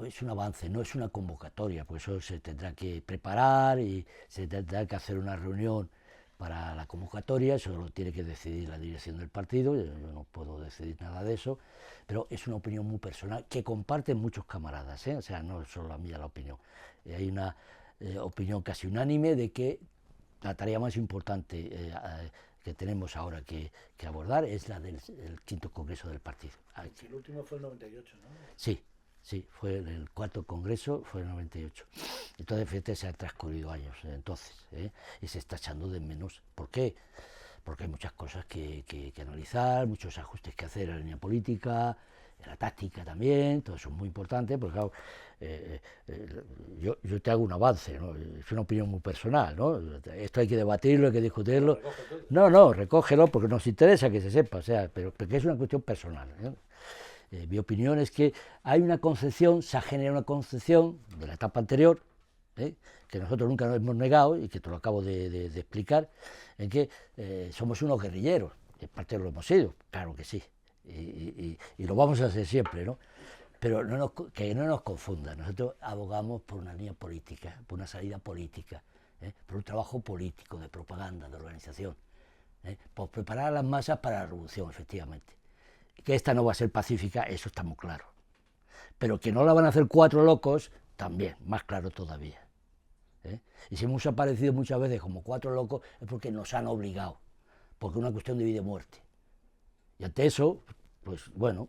Es un avance, no es una convocatoria, porque eso se tendrá que preparar y se tendrá que hacer una reunión para la convocatoria, eso lo tiene que decidir la dirección del partido, yo no puedo decidir nada de eso, pero es una opinión muy personal que comparten muchos camaradas, ¿eh? O sea, no es solo la mía la opinión. Hay una opinión casi unánime de que la tarea más importante que tenemos ahora que abordar es la del 5º Congreso del partido. El último fue el 98, ¿no? Sí, fue el 4º Congreso, fue el 98. Entonces, fíjate, se han transcurrido años entonces, ¿eh? Y se está echando de menos. ¿Por qué? Porque hay muchas cosas que analizar, muchos ajustes que hacer en la línea política, en la táctica también, todo eso es muy importante, porque claro, yo te hago un avance, ¿no? Es una opinión muy personal, ¿no? Esto hay que debatirlo, hay que discutirlo. No, recógelo porque nos interesa que se sepa, o sea, pero porque es una cuestión personal, ¿eh? Mi opinión es que hay una concepción, se ha generado una concepción de la etapa anterior, que nosotros nunca nos hemos negado y que te lo acabo de explicar, en que somos unos guerrilleros, en parte lo hemos sido, claro que sí, y lo vamos a hacer siempre, ¿no? Pero que no nos confundan, nosotros abogamos por una línea política, por una salida política, por un trabajo político, de propaganda, de organización, por preparar a las masas para la revolución, efectivamente. Que esta no va a ser pacífica, eso está muy claro. Pero que no la van a hacer 4 locos, también, más claro todavía, ¿eh? Y si hemos aparecido muchas veces como 4 locos es porque nos han obligado, porque es una cuestión de vida y muerte. Y ante eso, pues bueno,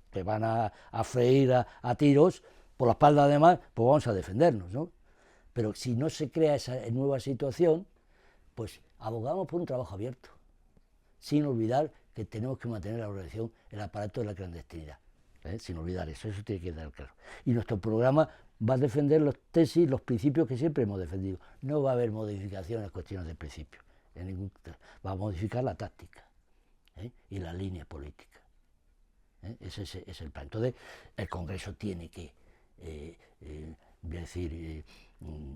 te van a freír a tiros por la espalda además, pues vamos a defendernos, ¿no? Pero si no se crea esa nueva situación, pues abogamos por un trabajo abierto, sin olvidar que tenemos que mantener la organización, el aparato de la clandestinidad, sin olvidar eso tiene que quedar claro. Y nuestro programa va a defender los tesis, los principios que siempre hemos defendido. No va a haber modificaciones en cuestiones de principios, va a modificar la táctica, y la línea política. Ese es el plan. Entonces, el Congreso tiene que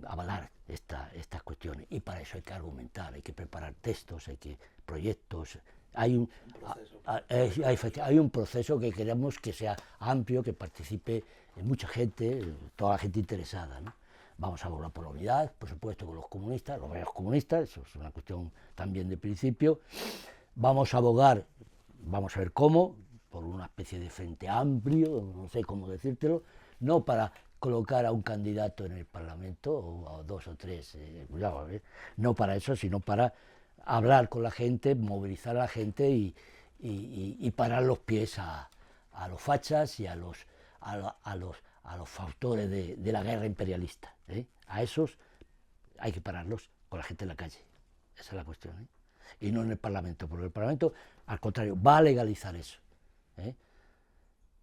avalar estas cuestiones, y para eso hay que argumentar, hay que preparar textos, hay que proyectos. Hay un proceso que queremos que sea amplio, que participe mucha gente, toda la gente interesada, ¿no? Vamos a abogar por la unidad, por supuesto, con los comunistas, los verdaderos comunistas, eso es una cuestión también de principio. Vamos a abogar, vamos a ver cómo, por una especie de frente amplio, no sé cómo decírtelo, no para colocar a un candidato en el Parlamento, o a dos o tres, cuidado, no para eso, sino para hablar con la gente, movilizar a la gente y parar los pies a los fachas y a los fautores de la guerra imperialista. A esos hay que pararlos con la gente en la calle. Esa es la cuestión. Y no en el Parlamento, porque el Parlamento, al contrario, va a legalizar eso.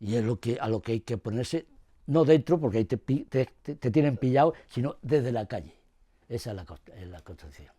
Y es a lo que hay que ponerse, no dentro, porque ahí te tienen pillado, sino desde la calle. Esa es la Constitución.